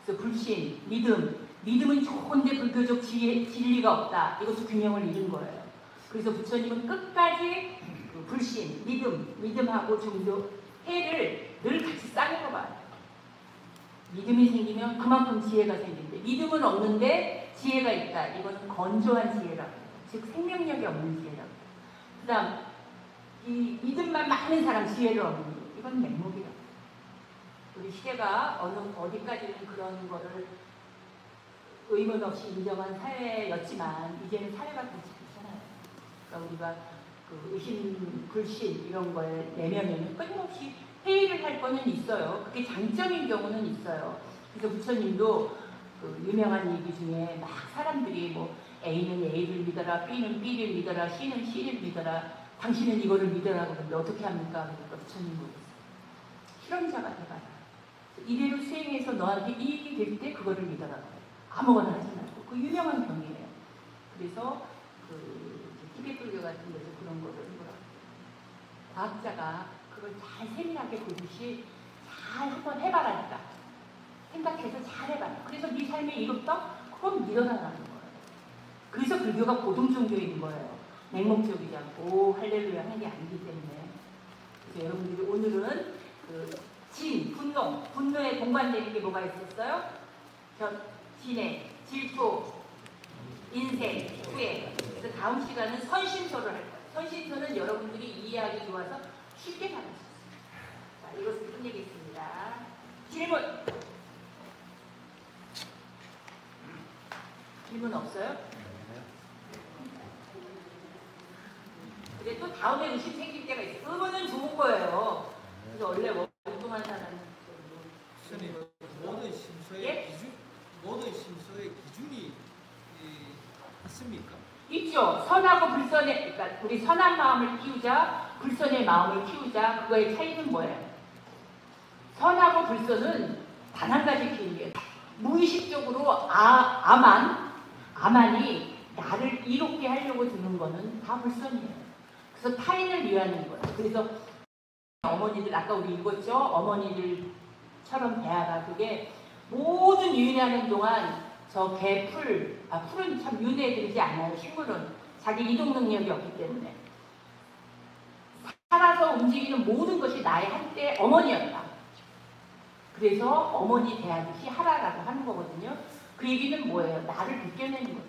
그래서 불신, 믿음은 좋은데 불교적 진리가 없다. 이것도 균형을 잃은 거예요. 그래서 부처님은 끝까지 불신, 믿음하고 종교, 해를 늘 같이 싸매고 봐요. 믿음이 생기면 그만큼 지혜가 생긴대. 믿음은 없는데 지혜가 있다. 이거는 건조한 지혜라고 해요. 즉 생명력이 없는 지혜라고 해요. 그 다음 이 믿음만 많은 사람 지혜를 얻는 거. 이건 맹목이라고 해요. 우리 시대가 어디까지는 그런 거를 의문 없이 인정한 사회였지만 이제는 사회가 그렇지 않잖아요. 그러니까 우리가 그 의심, 불신 이런 걸 내면에는 끊임없이 회의를 할 거는 있어요. 그게 장점인 경우는 있어요. 그래서 부처님도 그 유명한 얘기 중에 막 사람들이 뭐 A는 A를 믿어라, B는 B를 믿어라, C는 C를 믿어라, 당신은 이거를 믿어라 그러는데 어떻게 합니까? 그러니까 부처님 모르겠어요. 실험자가 돼봐라. 이대로 수행해서 너한테 이익이 될 때 그거를 믿어라. 아무거나 하지 말고. 그 유명한 경이에요. 그래서 그 티베트 불교 같은 데서 그런 거를 과학자가 그걸 잘 세밀하게 보듯이 잘 한번 해봐라니까. 생각해서 잘 해봐라. 그래서 네 삶에 이롭다? 그럼 믿어나가는 거예요. 그래서 불교가 고등종교인 거예요. 맹목적이지 않고 할렐루야 하는 게 아니기 때문에. 그래서 여러분들이 오늘은 그 분노에 동반되는 게 뭐가 있었어요? 진해, 질투, 인생, 후회. 그래서 다음 시간은 선심소를 할 거예요. 선심소는 여러분들이 이해하기 좋아서 쉽게 받을 수 있어요. 자, 이것을 끝내겠습니다. 질문! 질문 없어요? 근데 또 다음에 의심 생길 때가 있어요. 그거는 좋은 거예요. 그래서 원래 엉뚱한 사람은 스님, 모든 심소의 예? 기준, 모든 심소의 기준이 있습니까? 있죠. 선하고 불선의, 그러니까 우리 선한 마음을 키우자, 불선의 마음을 키우자. 그거의 차이는 뭐예요? 선하고 불선은 단 한 가지 키우는 게 무의식적으로 아만이 나를 이롭게 하려고 드는 거는 다 불선이에요. 그래서 타인을 위하는 거예요. 그래서 어머니들 아까 우리 읽었죠? 어머니들처럼 대하라. 그게 모든 유인하는 동안 저 개, 풀은 참 윤회되지 않아요. 식물은 자기 이동 능력이 없기 때문에 살아서 움직이는 모든 것이 나의 한때 어머니였다. 그래서 어머니 대하듯이 하라라고 하는 거거든요. 그 얘기는 뭐예요? 나를 벗겨내는 거죠.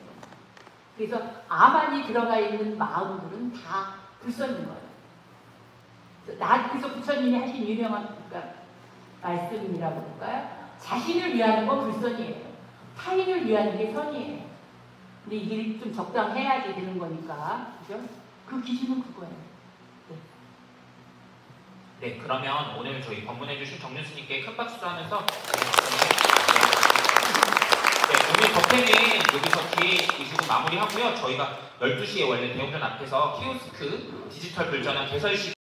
그래서 아만이 들어가 있는 마음들은 다 불선인 거예요. 그래서 부처님이 하신 유명한 말씀이라고 볼까요? 자신을 위하는 건 불선이에요. 타인을 위하는 게 선이에요. 근데 이게 좀 적당해야지 되는 거니까, 그죠? 그 기준은 그거예요. 네, 그러면 오늘 저희 법문해주신 정윤 스님께 큰 박수 하면서 네, 오늘 법회는 여기서 뒤에 의식을 마무리하고요. 저희가 12시에 원래 대웅전 앞에서 키오스크 디지털 불전환 개설식